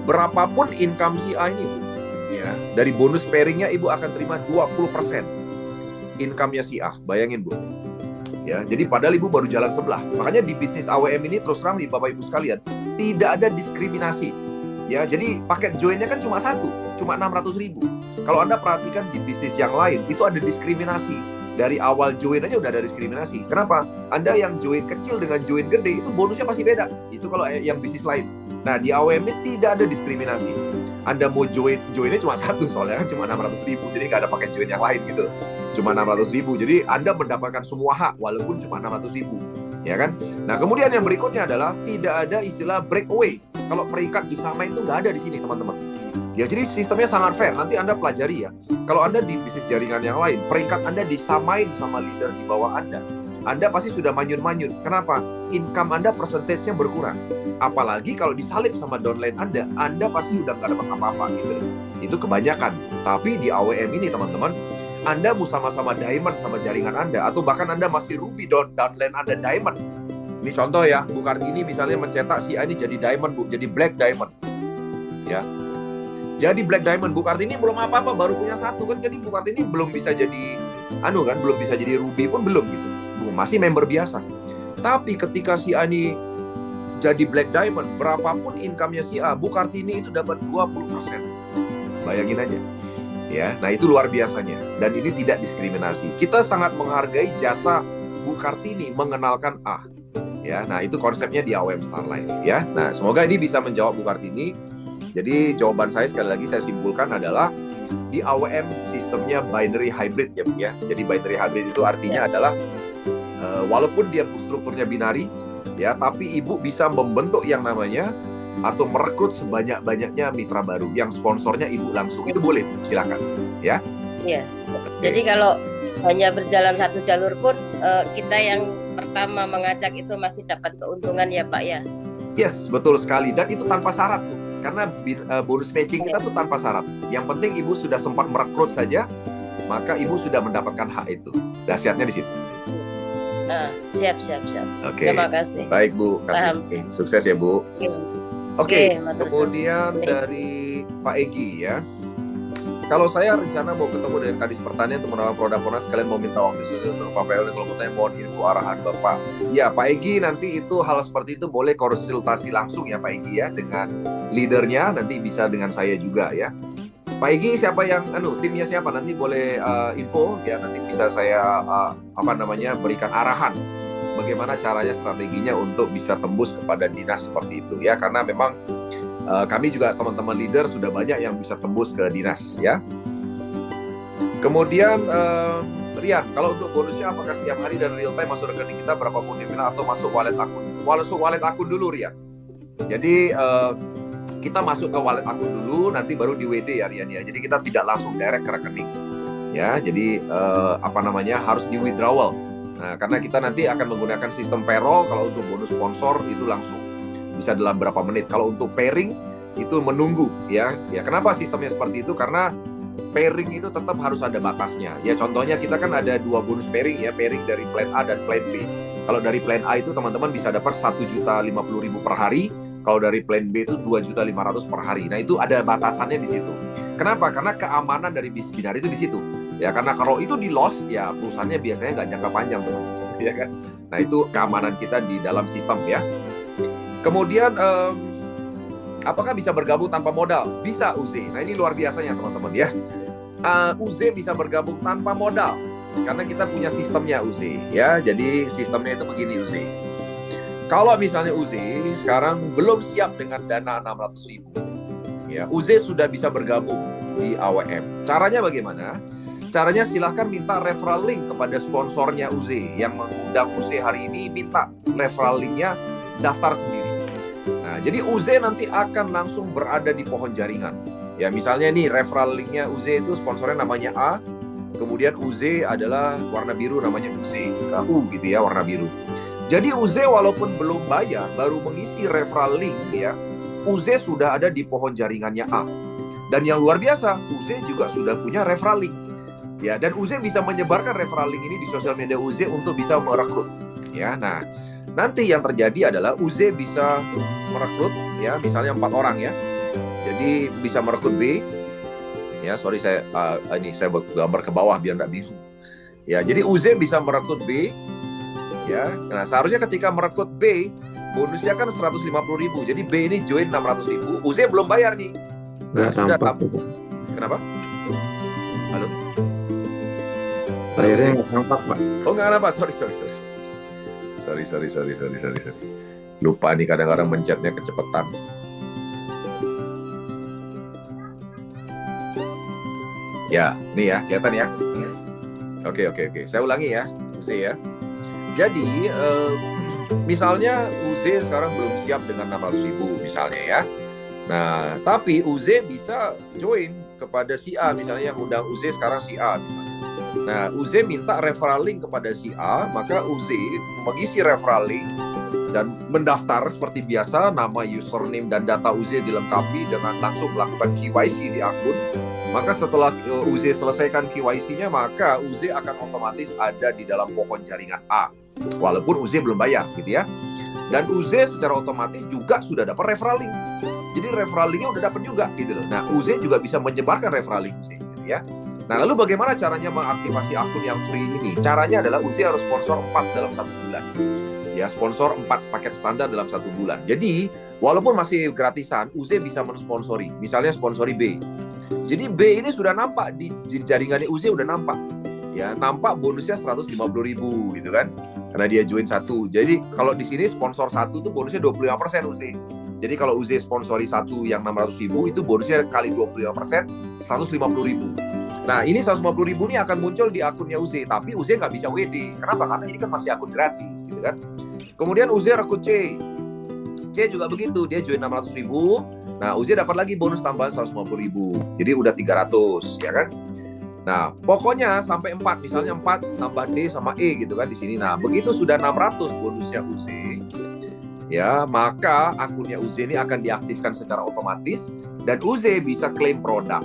S1: berapapun income si A ini Bu ya, dari bonus pairingnya Ibu akan terima 20% income-nya si A. Bayangin Bu ya, jadi padahal Ibu baru jalan sebelah. Makanya di bisnis AWM ini terus terang nih Bapak Ibu sekalian, tidak ada diskriminasi ya. Jadi paket joinnya kan cuma 600.000. Kalau Anda perhatikan di bisnis yang lain itu ada diskriminasi. Dari awal join aja udah ada diskriminasi. Kenapa? Anda yang join kecil dengan join gede itu bonusnya pasti beda. Itu kalau yang bisnis lain. Nah di AWM ini tidak ada diskriminasi. Anda mau joinnya cuma 1 soalnya kan cuma 600.000. Jadi nggak ada paket join yang lain gitu. Cuma 600.000. Jadi Anda mendapatkan semua hak walaupun cuma 600.000. Ya kan? Nah kemudian yang berikutnya adalah tidak ada istilah breakaway. Kalau peringkat disamain itu nggak ada di sini, teman-teman. Ya, jadi sistemnya sangat fair. Nanti Anda pelajari ya. Kalau Anda di bisnis jaringan yang lain, peringkat Anda disamain sama leader di bawah Anda pasti sudah manyun-manyun. Kenapa? Income Anda persentase-nya berkurang. Apalagi kalau disalip sama downline Anda pasti udah nggak dapat apa-apa gitu. Itu kebanyakan. Tapi di AWM ini, teman-teman, Anda mau sama-sama diamond sama jaringan Anda, atau bahkan Anda masih ruby downline Anda diamond. Ini contoh ya, Bu Kartini misalnya mencetak si A ini jadi diamond, Bu, jadi black diamond. Ya. Jadi black diamond, Bu Kartini belum apa-apa, baru punya satu kan, jadi Bu Kartini belum bisa jadi belum bisa jadi ruby pun belum gitu. Masih member biasa. Tapi ketika si A ini jadi black diamond, berapapun income-nya si A, Bu Kartini itu dapat 20%. Bayangin aja. Ya, nah itu luar biasanya. Dan ini tidak diskriminasi. Kita sangat menghargai jasa Bu Kartini mengenalkan A. Ya, nah itu konsepnya di AWM Starline ya. Nah, semoga ini bisa menjawab Bu Kartini. Jadi jawaban saya sekali lagi saya simpulkan adalah di AWM sistemnya binary hybrid ya. Jadi binary hybrid itu artinya adalah walaupun dia strukturnya binari ya, tapi ibu bisa membentuk yang namanya atau merekrut sebanyak-banyaknya mitra baru yang sponsornya ibu langsung. Itu boleh, silakan ya. Iya.
S2: Jadi kalau hanya berjalan satu jalur pun kita yang pertama mengajak itu masih dapat keuntungan ya Pak ya.
S1: Yes, betul sekali, dan itu tanpa syarat tuh. Karena bonus matching kita tuh tanpa syarat. Yang penting ibu sudah sempat merekrut saja, maka ibu sudah mendapatkan hak itu. Dahsyatnya di situ.
S2: Siap.
S1: Oke.
S2: Terima kasih.
S1: Baik Bu, sukses ya Bu. Oke. Kemudian dari Pak Egi ya. Kalau saya rencana mau ketemu dengan Kadis Pertanian untuk menawarkan produk Ponas, sekalian mau minta waktu untuk Pak PL. Kalau mau tanya mohon info arahan Bapak. Ya Pak Egi, nanti itu hal seperti itu boleh konsultasi langsung ya Pak Egi ya dengan leadernya, nanti bisa dengan saya juga ya. Pak Egi, siapa yang timnya siapa, nanti boleh info ya, nanti bisa saya berikan arahan bagaimana caranya, strateginya untuk bisa tembus kepada dinas seperti itu ya, karena memang kami juga teman-teman leader sudah banyak yang bisa tembus ke dinas ya. Kemudian Rian, kalau untuk bonusnya apakah setiap hari dan real time masuk rekening kita berapapun nominal atau masuk wallet akun? Masuk wallet akun dulu Rian. Jadi kita masuk ke wallet akun dulu, nanti baru di WD ya Rian ya. Jadi kita tidak langsung direct ke rekening ya. Jadi harus di withdrawal. Nah, karena kita nanti akan menggunakan sistem payroll. Kalau untuk bonus sponsor itu langsung bisa dalam berapa menit. Kalau untuk pairing itu menunggu ya. Kenapa sistemnya seperti itu? Karena pairing itu tetap harus ada batasnya. Ya contohnya kita kan ada 2 bonus pairing ya, pairing dari plan A dan plan B. Kalau dari plan A itu teman-teman bisa dapat 1.050.000 per hari. Kalau dari plan B itu 2.500.000 per hari. Nah itu ada batasannya di situ. Kenapa? Karena keamanan dari bisnis binari itu di situ. Ya karena kalau itu di loss ya perusahaannya biasanya nggak jangka panjang tuh. Ya kan? Nah itu keamanan kita di dalam sistem ya. Kemudian apakah bisa bergabung tanpa modal? Bisa UZ. Nah ini luar biasanya teman-teman ya. UZ bisa bergabung tanpa modal karena kita punya sistemnya UZ ya. Jadi sistemnya itu begini UZ. Kalau misalnya UZ sekarang belum siap dengan dana 600.000 ya, UZ sudah bisa bergabung di AWM. Caranya bagaimana? Caranya silahkan minta referral link kepada sponsornya UZ yang mengundang UZ hari ini, minta referral linknya, daftar sendiri. Nah, jadi UZ nanti akan langsung berada di pohon jaringan. Ya, misalnya nih referral linknya UZ itu sponsornya namanya A, kemudian UZ adalah warna biru namanya UZ, U gitu ya, warna biru. Jadi UZ walaupun belum bayar, baru mengisi referral link ya, UZ sudah ada di pohon jaringannya A. Dan yang luar biasa, UZ juga sudah punya referral link. Ya, dan UZ bisa menyebarkan referral link ini di sosial media UZ untuk bisa merekrut. Ya, nah nanti yang terjadi adalah UZ bisa merekrut ya, misalnya 4 orang ya. Jadi bisa merekrut B. Ya, sorry saya gambar ke bawah biar nggak bingung. Ya, jadi UZ bisa merekrut B. Ya, nah seharusnya ketika merekrut B bonusnya kan 150.000. Jadi B ini join 600.000. UZ belum bayar nih. Nah, sudah kenapa? Halo?
S4: Layarnya nggak nampak, Pak.
S1: Oh, nggak nampak. Sorry. Lupa nih kadang-kadang mencetnya kecepatan. Ya, nih ya, kelihatan ya. Oke. Saya ulangi ya, UZ ya. Jadi Misalnya UZ sekarang belum siap dengan 600.000 misalnya ya. Nah, tapi UZ bisa join kepada si A, misalnya yang undang UZ sekarang si A misalnya. Nah, UZ minta referral link kepada si A, maka UZ mengisi referral link dan mendaftar seperti biasa, nama, username, dan data UZ dilengkapi dengan langsung melakukan KYC di akun. Maka setelah UZ selesaikan KYC-nya, maka UZ akan otomatis ada di dalam pohon jaringan A, walaupun UZ belum bayar gitu ya. Dan UZ secara otomatis juga sudah dapat referral link. Jadi referral link-nya udah dapat juga gitu loh. Nah, UZ juga bisa menyebarkan referral link UZ gitu ya. Nah, lalu bagaimana caranya mengaktifasi akun yang free ini? Caranya adalah UZ harus sponsor 4 dalam 1 bulan. Ya, sponsor 4 paket standar dalam 1 bulan. Jadi, walaupun masih gratisan, UZ bisa mensponsori. Misalnya sponsori B. Jadi B ini sudah nampak di jaringannya UZ, udah nampak. Ya, nampak bonusnya 150.000 gitu kan. Karena dia join 1. Jadi, kalau di sini sponsor 1 tuh bonusnya 25% UZ. Jadi kalau UZ sponsori 1 yang 600.000 itu bonusnya kali 25%, 150.000. Nah, ini 150.000 ini akan muncul di akunnya UZ, tapi UZ nggak bisa WD. Kenapa? Karena ini kan masih akun gratis, gitu kan. Kemudian UZ rekrut C. C juga begitu, dia join 600.000. Nah, UZ dapat lagi bonus tambahan 150.000. Jadi udah 300, ya kan? Nah, pokoknya sampai 4, misalnya 4 tambah D sama E gitu kan di sini. Nah, begitu sudah 600 bonusnya UZ, ya, maka akunnya UZ ini akan diaktifkan secara otomatis dan UZ bisa klaim produk.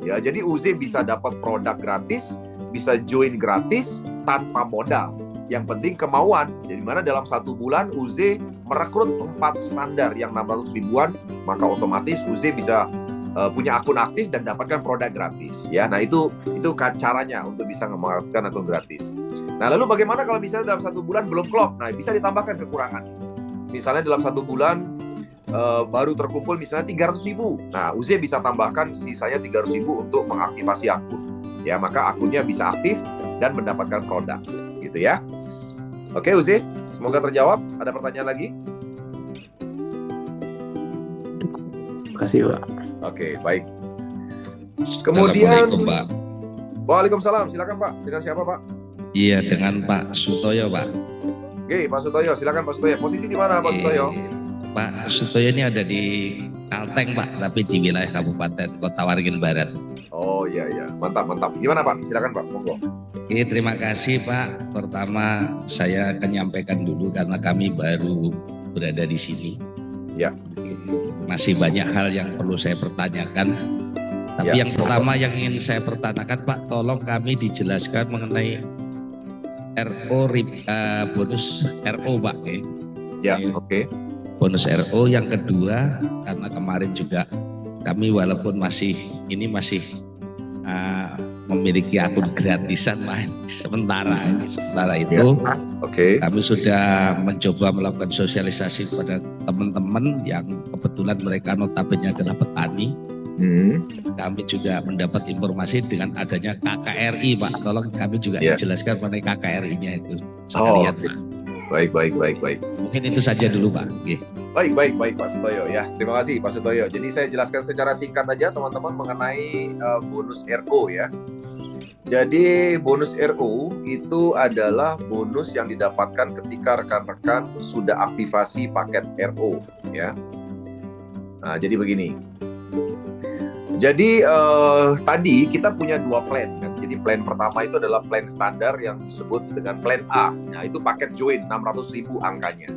S1: Ya, jadi UZ bisa dapat produk gratis, bisa join gratis tanpa modal. Yang penting kemauan. Jadi mana dalam 1 bulan UZ merekrut 4 standar yang 600 ribuan, maka otomatis UZ bisa punya akun aktif dan dapatkan produk gratis. Ya, nah itu caranya untuk bisa mengaktifkan akun gratis. Nah, lalu bagaimana kalau misalnya dalam 1 bulan belum klop? Nah, bisa ditambahkan kekurangan. Misalnya dalam 1 bulan baru terkumpul misalnya 300.000. Nah, UZ bisa tambahkan sisanya 300.000 untuk mengaktifasi akun. Ya, maka akunnya bisa aktif dan mendapatkan produk. Gitu ya. Oke, UZ, semoga terjawab. Ada pertanyaan lagi?
S4: Terima kasih, Pak.
S1: Oke, baik. Kemudian,
S5: Pak.
S1: Waalaikumsalam. Silakan, Pak. Dengan siapa, Pak?
S5: Iya, dengan Pak Sutoyo, Pak.
S1: Oke, Pak Sutoyo, silakan Pak Sutoyo. Posisi di mana, Pak Sutoyo?
S5: Pak Sutoyo ini ada di Kalteng, Pak, tapi di wilayah Kabupaten Kota Waringin Barat.
S1: Oh iya. Mantap. Gimana, Pak? Silakan, Pak. Monggo.
S5: Oke, terima kasih, Pak. Pertama, saya akan nyampaikan dulu karena kami baru berada di sini.
S1: Ya.
S5: Masih banyak hal yang perlu saya pertanyakan. Tapi yang pertama yang ingin saya pertanyakan, Pak, tolong kami dijelaskan mengenai bonus RO, Pak.
S1: Ya, oke.
S5: Bonus RO yang kedua, karena kemarin juga kami walaupun masih memiliki akun gratisan, Pak, sementara itu kami sudah mencoba melakukan sosialisasi kepada teman-teman yang kebetulan mereka notabene adalah petani. Kami juga mendapat informasi dengan adanya KKRI, Pak. Tolong kami juga dijelaskan mengenai KKRI-nya itu sekalian, Pak.
S1: Baik.
S5: Mungkin itu saja dulu, Pak.
S1: Baik Pak Sutoyo ya. Terima kasih Pak Sutoyo. Jadi saya jelaskan secara singkat aja teman-teman mengenai bonus RO ya. Jadi bonus RO itu adalah bonus yang didapatkan ketika rekan-rekan sudah aktivasi paket RO ya. Nah, jadi begini. Jadi tadi kita punya 2 plan kan. Jadi plan pertama itu adalah plan standar yang disebut dengan plan A. Nah, itu paket join 600.000 angkanya.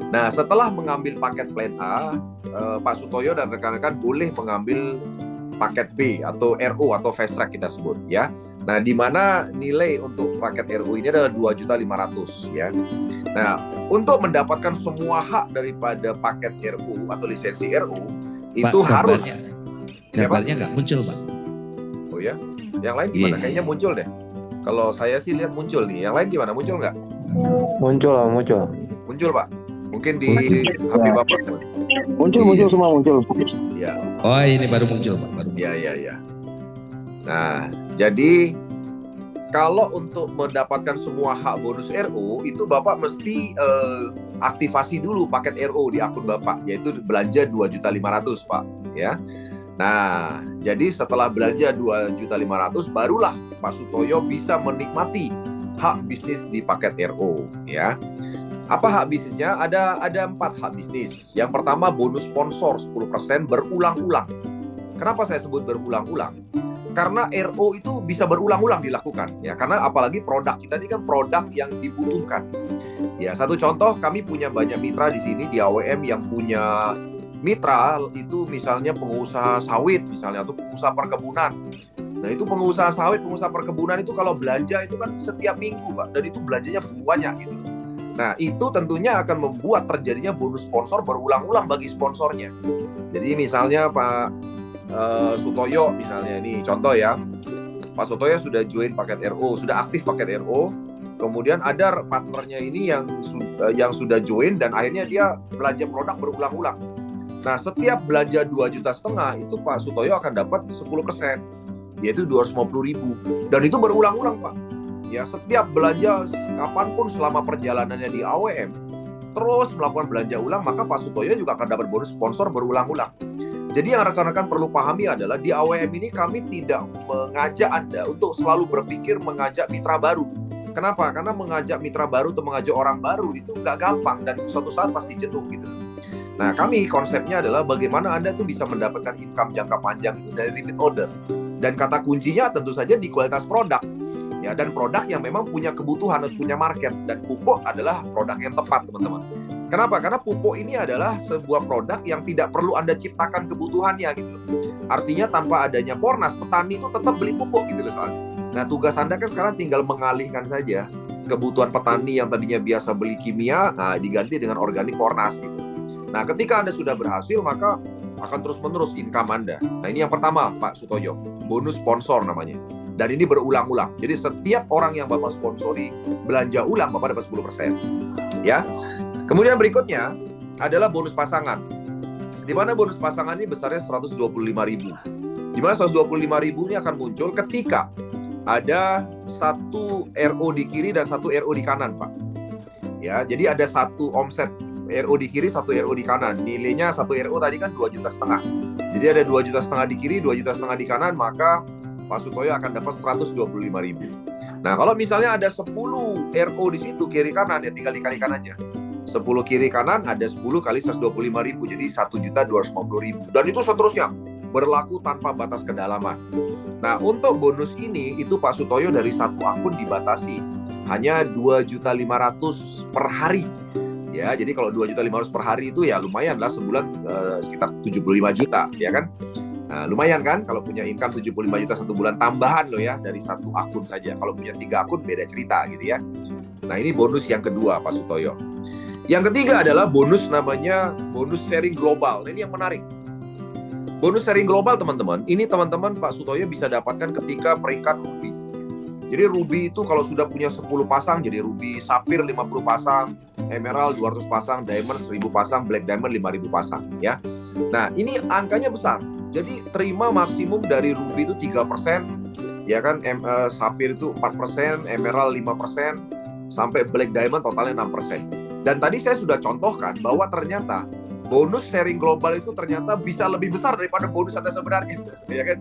S1: Nah, setelah mengambil paket plan A, Pak Sutoyo dan rekan-rekan boleh mengambil paket B atau RO atau fast track kita sebut ya. Nah, di mana nilai untuk paket RO ini adalah 2.500.000 ya. Nah, untuk mendapatkan semua hak daripada paket RO atau lisensi RO itu
S5: Pak,
S1: harus
S5: gambarnya nggak muncul, Pak.
S1: Oh ya, yang lain gimana? Kayaknya muncul deh. Kalau saya sih lihat muncul nih. Yang lain gimana? Muncul nggak? Muncul, Pak. Mungkin di HP Bapak.
S4: Muncul semua muncul.
S1: Ya.
S5: Oh, ini baru muncul, Pak.
S1: Ya. Nah, jadi kalau untuk mendapatkan semua hak bonus RO itu Bapak mesti aktivasi dulu paket RO di akun Bapak, yaitu belanja 2.500.000, Pak, ya. Nah, jadi setelah belanja 2.500.000 barulah Pak Sutoyo bisa menikmati hak bisnis di paket RO, ya. Apa hak bisnisnya? Ada 4 hak bisnis. Yang pertama bonus sponsor 10% berulang-ulang. Kenapa saya sebut berulang-ulang? Karena RO itu bisa berulang-ulang dilakukan ya, karena apalagi produk kita ini kan produk yang dibutuhkan. Ya, satu contoh, kami punya banyak mitra di sini di AWM yang punya mitra itu misalnya pengusaha sawit misalnya atau pengusaha perkebunan. Nah, itu pengusaha sawit, pengusaha perkebunan itu kalau belanja itu kan setiap minggu, Pak, dan itu belanjanya banyak gitu. Nah, itu tentunya akan membuat terjadinya bonus sponsor berulang-ulang bagi sponsornya. Jadi misalnya Pak Sutoyo misalnya, ini contoh ya, Pak Sutoyo sudah join paket RO, sudah aktif paket RO, kemudian ada partnernya ini yang sudah join dan akhirnya dia belanja produk berulang-ulang. Nah, setiap belanja 2,5 juta itu Pak Sutoyo akan dapat 10%, yaitu 250.000, dan itu berulang-ulang, Pak. Ya, setiap belanja kapanpun selama perjalanannya di AWM terus melakukan belanja ulang, maka Pak Sutoyo juga akan dapat bonus sponsor berulang-ulang. Jadi yang rekan-rekan perlu pahami adalah di AWM ini kami tidak mengajak Anda untuk selalu berpikir mengajak mitra baru. Kenapa? Karena mengajak mitra baru atau mengajak orang baru itu nggak gampang dan suatu saat pasti jenuh gitu. Nah, kami konsepnya adalah bagaimana Anda tuh bisa mendapatkan income jangka panjang itu dari repeat order. Dan kata kuncinya tentu saja di kualitas produk. Ya, dan produk yang memang punya kebutuhan atau punya market, dan pupuk adalah produk yang tepat, teman-teman. Kenapa? Karena pupuk ini adalah sebuah produk yang tidak perlu Anda ciptakan kebutuhannya gitu. Artinya tanpa adanya Pornas, petani itu tetap beli pupuk gitu loh soalnya. Nah, tugas Anda kan sekarang tinggal mengalihkan saja kebutuhan petani yang tadinya biasa beli kimia, nah diganti dengan organik Pornas gitu. Nah, ketika Anda sudah berhasil, maka akan terus-menerus income Anda. Nah, ini yang pertama, Pak Sutoyo, bonus sponsor namanya. Dan ini berulang-ulang. Jadi setiap orang yang Bapak sponsori belanja ulang, Bapak dapat 10%. Ya. Kemudian berikutnya adalah bonus pasangan. Di mana bonus pasangan ini besarnya 125.000. Di mana 125.000 ini akan muncul ketika ada satu RO di kiri dan satu RO di kanan, Pak. Ya, jadi ada satu omset RO di kiri, satu RO di kanan. Nilainya satu RO tadi kan 2,5 juta. Jadi ada 2,5 juta di kiri, 2,5 juta di kanan, maka Pak Sutoyo akan dapat 125.000. Nah, kalau misalnya ada 10 RO di situ kiri kanan, ya tinggal dikalikan aja. 10 kiri kanan ada 10 kali 125.000, jadi 1.250.000. Dan itu seterusnya berlaku tanpa batas kedalaman. Nah, untuk bonus ini itu Pak Sutoyo dari satu akun dibatasi hanya 2.500.000 per hari. Ya, jadi kalau 2.500.000 per hari itu ya lumayan lah, sebulan sekitar 75 juta, ya kan? Nah, lumayan kan kalau punya income 75 juta satu bulan tambahan loh ya dari satu akun saja. Kalau punya 3 akun beda cerita gitu ya. Nah, ini bonus yang kedua Pak Sutoyo. Yang ketiga adalah bonus namanya bonus sharing global. Nah, ini yang menarik. Bonus sharing global teman-teman, ini teman-teman Pak Sutoyo bisa dapatkan ketika peringkat ruby. Jadi ruby itu kalau sudah punya 10 pasang, jadi ruby sapphire 50 pasang, emerald 200 pasang, diamond 1000 pasang, black diamond 5000 pasang ya. Nah, ini angkanya besar. Jadi terima maksimum dari ruby itu 3%, ya kan, sapphire itu 4%, emerald 5%, sampai black diamond totalnya 6%. Dan tadi saya sudah contohkan bahwa ternyata bonus sharing global itu ternyata bisa lebih besar daripada bonus Anda sebenarnya, ya kan?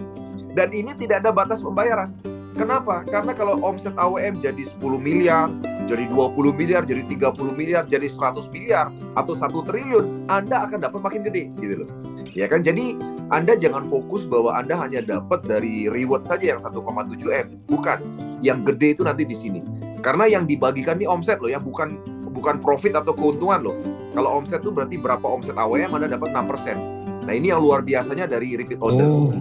S1: Dan ini tidak ada batas pembayaran. Kenapa? Karena kalau omset AWM jadi 10 miliar, jadi 20 miliar, jadi 30 miliar, jadi 100 miliar, atau 1 triliun, Anda akan dapat makin gede, gitu loh. Ya kan? Jadi Anda jangan fokus bahwa Anda hanya dapat dari reward saja yang 1,7 M. Bukan. Yang gede itu nanti di sini. Karena yang dibagikan ini omset loh ya, bukan profit atau keuntungan loh. Kalau omset itu berarti berapa omset AWM Anda dapat 6%. Nah, ini yang luar biasanya dari repeat order.
S5: Oh,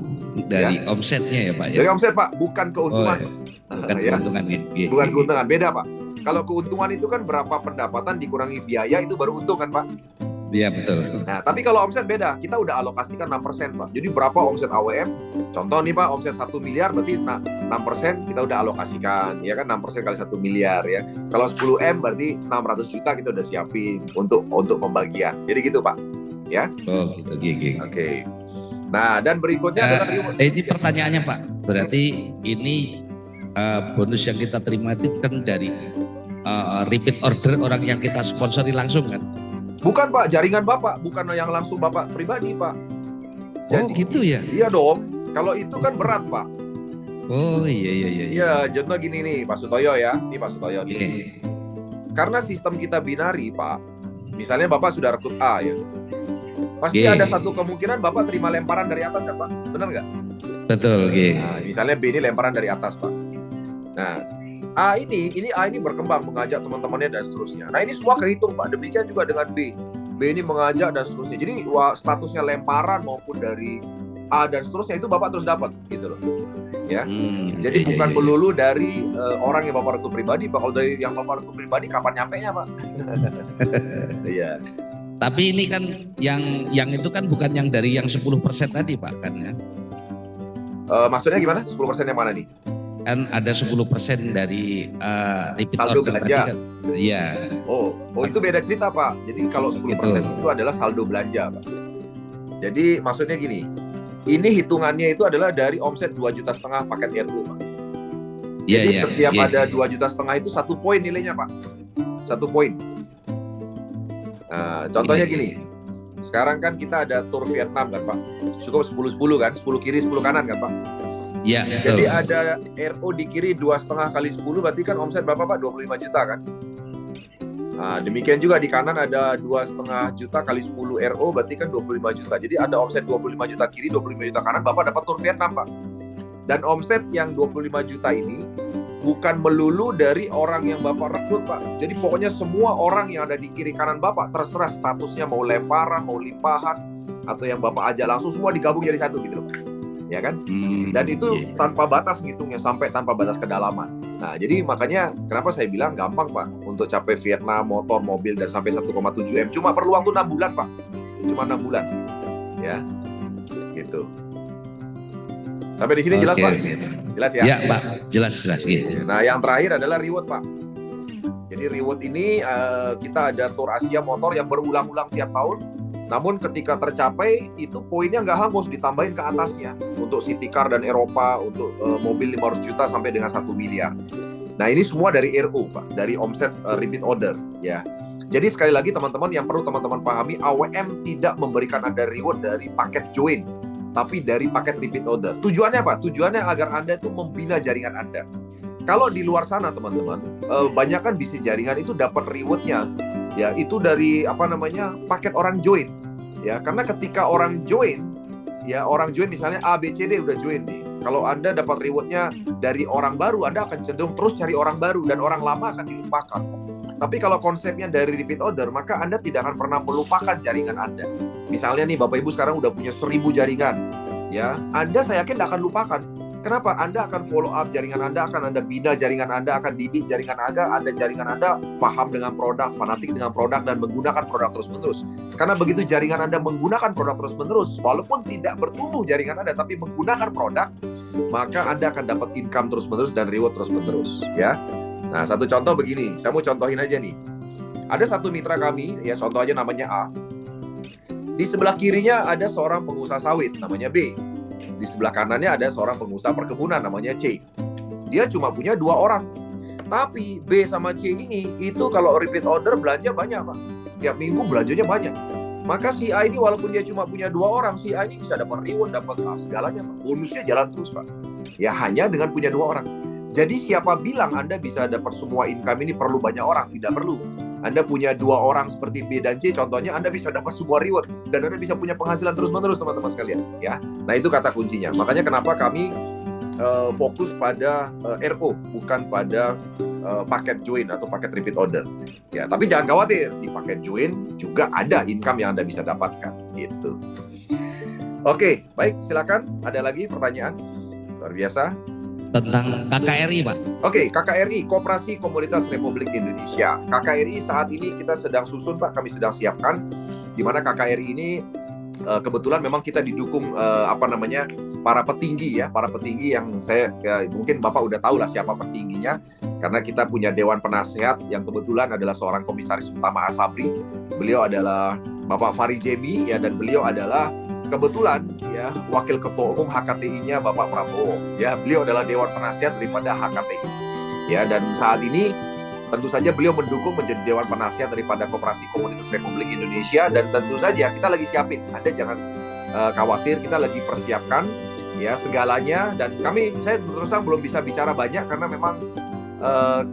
S5: dari ya, omsetnya ya Pak ya?
S1: Dari omset Pak, bukan keuntungan.
S5: Bukan keuntungan ya?
S1: Bukan keuntungan, beda Pak. Kalau keuntungan itu kan berapa pendapatan dikurangi biaya, itu baru untung kan Pak?
S5: Iya betul.
S1: Nah, tapi kalau omset beda, kita udah alokasikan 6% Pak. Jadi berapa omset AWM? Contoh nih Pak, omset 1 miliar berarti 6% kita udah alokasikan, ya kan, 6% kali 1 miliar ya. Kalau 10 M berarti 600 juta kita udah siapin untuk pembagian. Jadi gitu Pak, ya.
S5: Oh gitu, gigi.
S1: Oke. Nah, dan berikutnya adalah
S5: ini pertanyaannya Pak. Berarti ini bonus yang kita terima itu kan dari repeat order orang yang kita sponsori langsung kan?
S1: Bukan Pak, jaringan Bapak, bukan yang langsung Bapak pribadi Pak.
S5: Jadi, gitu ya?
S1: Iya dong, kalau itu kan berat Pak.
S5: Oh iya.
S1: Iya, contoh gini nih Pak Sutoyo ya, ini Pak Sutoyo nih. Karena sistem kita binari, Pak. Misalnya Bapak sudah rekrut A ya. Pasti ada satu kemungkinan Bapak terima lemparan dari atas kan, Pak? Benar nggak?
S5: Betul,
S1: Nah, misalnya B ini lemparan dari atas, Pak. Nah, A ini berkembang, mengajak teman-temannya dan seterusnya. Nah, ini semua kehitung, Pak. Demikian juga dengan B. B ini mengajak dan seterusnya. Jadi statusnya lemparan maupun dari A dan seterusnya itu Bapak terus dapat, gitu loh. Ya. Jadi bukan melulu dari orang yang Bapak rekrut pribadi, Pak. Kalau dari yang Bapak rekrut pribadi kapan nyampenya, Pak? Iya.
S5: Tapi ini kan yang itu kan bukan yang dari yang 10% tadi, Pak, kan ya?
S1: Maksudnya gimana? 10% yang mana nih?
S5: Kan ada 10% dari repeat
S1: saldo
S5: order
S1: belanja.
S5: Kan? Iya.
S1: Oh, itu beda cerita, Pak. Jadi kalau 10% itu adalah saldo belanja, Pak. Jadi maksudnya gini, ini hitungannya itu adalah dari omset 2,5 juta paket RO, Pak. Jadi setiap ada 2,5 juta itu 1 poin nilainya, Pak. 1 poin. Nah, contohnya gini. Sekarang kan kita ada tour Vietnam kan, Pak. Cukup 10-10 kan, 10 kiri 10 kanan kan, Pak.
S5: Iya.
S1: Jadi ada RO di kiri 2,5 kali 10 berarti kan omset berapa, Pak? 25 juta kan. Nah, demikian juga di kanan ada 2,5 juta kali 10 RO berarti kan 25 juta. Jadi ada omset 25 juta kiri, 25 juta kanan, Bapak dapat tour Vietnam, Pak. Dan omset yang 25 juta ini bukan melulu dari orang yang Bapak rekrut, Pak. Jadi pokoknya semua orang yang ada di kiri kanan Bapak, terserah statusnya mau lemparan, mau limpahan, atau yang Bapak ajak langsung, semua digabung jadi satu gitu loh, Pak. Ya kan? Dan itu tanpa batas ngitungnya, sampai tanpa batas kedalaman. Nah, jadi makanya kenapa saya bilang gampang, Pak, untuk capai Vietnam, motor, mobil, dan sampai 1,7 M. Cuma perlu waktu 6 bulan, Pak. Cuma 6 bulan. Ya, gitu. Sampai di sini jelas, Pak? Jelas ya?
S5: Ya, Pak. Jelas. Gitu.
S1: Nah, yang terakhir adalah reward, Pak. Jadi reward ini kita ada Tour Asia motor yang berulang-ulang tiap tahun. Namun ketika tercapai, itu poinnya nggak hangus, ditambahin ke atasnya. Untuk City Car dan Eropa, untuk mobil 500 juta sampai dengan 1 miliar. Nah, ini semua dari RO, Pak. Dari omset repeat order, ya. Jadi sekali lagi teman-teman, yang perlu teman-teman pahami, AWM tidak memberikan Anda reward dari paket join, tapi dari paket repeat order. Tujuannya apa? Tujuannya agar Anda itu membina jaringan Anda. Kalau di luar sana teman-teman, banyak kan bisnis jaringan itu dapat rewardnya, ya itu dari paket orang join, ya karena ketika orang join misalnya A, B, C, D udah join nih. Kalau Anda dapat rewardnya dari orang baru, Anda akan cenderung terus cari orang baru dan orang lama akan dilupakan. Tapi kalau konsepnya dari repeat order, maka Anda tidak akan pernah melupakan jaringan Anda. Misalnya nih Bapak Ibu sekarang udah punya 1000 jaringan, ya Anda saya yakin tidak akan lupakan. Kenapa? Anda akan follow up jaringan Anda, akan Anda bina jaringan Anda, akan didik jaringan Anda, jaringan Anda paham dengan produk, fanatik dengan produk, dan menggunakan produk terus-menerus. Karena begitu jaringan Anda menggunakan produk terus-menerus, walaupun tidak bertumbuh jaringan Anda, tapi menggunakan produk, maka Anda akan dapat income terus-menerus dan reward terus-menerus, ya. Nah, satu contoh begini, saya mau contohin aja nih. Ada satu mitra kami, ya contoh aja namanya A. Di sebelah kirinya ada seorang pengusaha sawit, namanya B. Di sebelah kanannya ada seorang pengusaha perkebunan, namanya C. Dia cuma punya 2 orang. Tapi B sama C ini, itu kalau repeat order belanja banyak, Pak. Tiap minggu belanjanya banyak. Maka si A ini walaupun dia cuma punya 2 orang, si A ini bisa dapat reward, dapat segalanya, Pak. Bonusnya jalan terus, Pak. Ya hanya dengan punya 2 orang. Jadi siapa bilang Anda bisa dapat semua income ini perlu banyak orang? Tidak perlu. Anda punya 2 orang seperti B dan C, contohnya Anda bisa dapat semua reward dan Anda bisa punya penghasilan terus-menerus, teman-teman sekalian, ya. Nah, itu kata kuncinya. Makanya kenapa kami fokus pada RO, bukan pada paket join atau paket repeat order. Ya, tapi jangan khawatir, di paket join juga ada income yang Anda bisa dapatkan, gitu. Oke, baik, silakan. Ada lagi pertanyaan? Luar biasa.
S5: Tentang KKRI, Pak.
S1: Oke, KKRI, Koperasi Komunitas Republik Indonesia. KKRI saat ini kita sedang susun, Pak, kami sedang siapkan, di mana KKRI ini kebetulan memang kita didukung para petinggi yang mungkin Bapak udah tahu lah siapa petingginya, karena kita punya Dewan Penasehat yang kebetulan adalah seorang Komisaris Utama Asabri. Beliau adalah Bapak Fari Jemi, ya, dan beliau adalah kebetulan ya Wakil Ketua Umum HKTI-nya Bapak Prabowo. Ya, beliau adalah Dewan Penasihat daripada HKTI. Ya, dan saat ini tentu saja beliau mendukung menjadi Dewan Penasihat daripada Koperasi Komunitas Republik Indonesia, dan tentu saja kita lagi siapin. Anda jangan khawatir, kita lagi persiapkan ya segalanya, dan saya terus terang belum bisa bicara banyak karena memang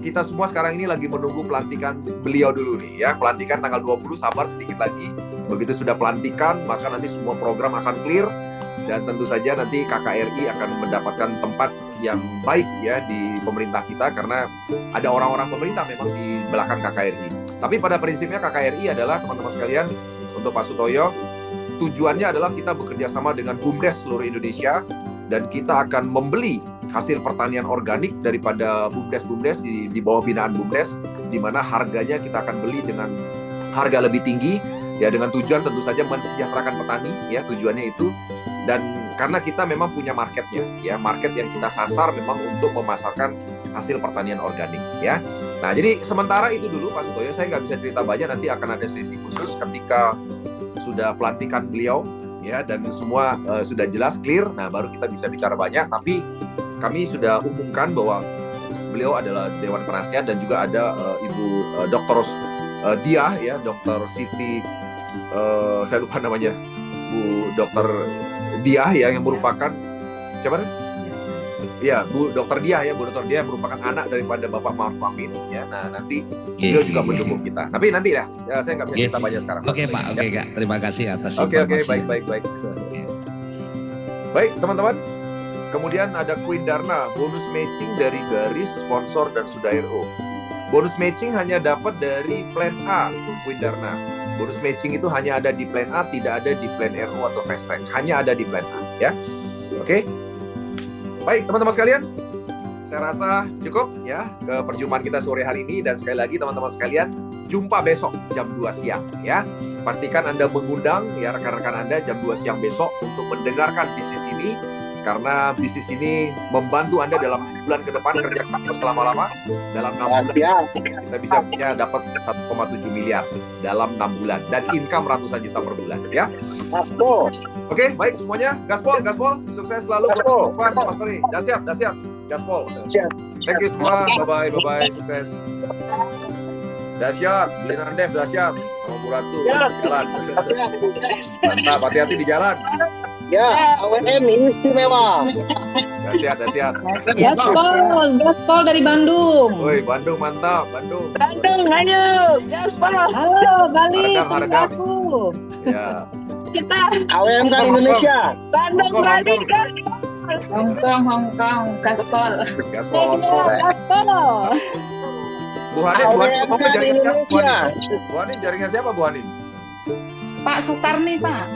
S1: kita semua sekarang ini lagi menunggu pelantikan beliau dulu nih ya. Pelantikan tanggal 20, sabar sedikit lagi. Begitu sudah pelantikan, maka nanti semua program akan clear. Dan tentu saja nanti KKRI akan mendapatkan tempat yang baik ya di pemerintah kita, karena ada orang-orang pemerintah memang di belakang KKRI. Tapi pada prinsipnya KKRI adalah, teman-teman sekalian, untuk Pak Sutoyo, tujuannya adalah kita bekerja sama dengan BUMDes seluruh Indonesia, dan kita akan membeli hasil pertanian organik daripada BUMDes di bawah binaan BUMDes, di mana harganya kita akan beli dengan harga lebih tinggi, ya dengan tujuan tentu saja mensejahterakan petani, ya tujuannya itu. Dan karena kita memang punya marketnya, ya market yang kita sasar memang untuk memasarkan hasil pertanian organik, ya. Nah, jadi sementara itu dulu Pak Sutoyo, saya nggak bisa cerita banyak, nanti akan ada sesi khusus ketika sudah pelantikan beliau, ya, dan semua sudah jelas clear. Nah, baru kita bisa bicara banyak. Tapi kami sudah umumkan bahwa beliau adalah Dewan Penasihat, dan juga ada Ibu Dr. Diah, ya, Dr. Siti, saya lupa namanya, Bu Dr. Diah ya, yang merupakan siapa? Ya, Bu Dr. Diah ya, Bu Dr. Diah merupakan anak daripada Bapak Ma'ruf Amin ya. Nah, nanti beliau juga mendukung kita. Tapi nanti ya saya nggak bisa cerita banyak sekarang.
S5: Oke Pak, oke Kak. Terima kasih atas
S1: informasi. Oke, baik. Baik, teman-teman. Kemudian ada Queen Darna, bonus matching dari Garis, sponsor dan sudah RO. Bonus matching hanya dapat dari plan A, Queen Darna. Bonus matching itu hanya ada di plan A, tidak ada di plan RO atau fast track. Hanya ada di plan A, ya. Oke. Baik, teman-teman sekalian. Saya rasa cukup ya ke perjumpaan kita sore hari ini, dan sekali lagi teman-teman sekalian, jumpa besok jam 2 siang ya. Pastikan Anda mengundang ya rekan-rekan Anda jam 2 siang besok untuk mendengarkan bisnis ini, karena bisnis ini membantu Anda dalam bulan ke depan kerja keras selama-lama. Dalam 6 bulan kita bisa punya dapat 1,7 miliar dalam 6 bulan dan income ratusan juta per bulan ya.
S4: Gaspol.
S1: Oke, baik semuanya. Gaspol, sukses selalu.
S4: Gaspol.
S1: Mas Tori, dahsyat. Gaspol. Thank you semua. Bye bye, sukses. Dahsyat, beli Nandev dahsyat. Sama Bu Ratu jalan. Mantap, hati-hati di jalan.
S4: Ya, AWM ini istimewa.
S1: Dahsyat.
S6: Gaspol dari Bandung.
S1: Woi, Bandung mantap, Bandung,
S6: ayo, Gaspol. Halo, Bali,
S1: aku. Ya.
S6: Kita
S4: AWM kan Indonesia.
S6: Bandung, Bali, Hongkong, Gaspol.
S1: Bu Hanin,
S4: AWM kan Indonesia.
S1: Bu Hanin, jaringan siapa Bu Hanin?
S6: Pak Sukarni sama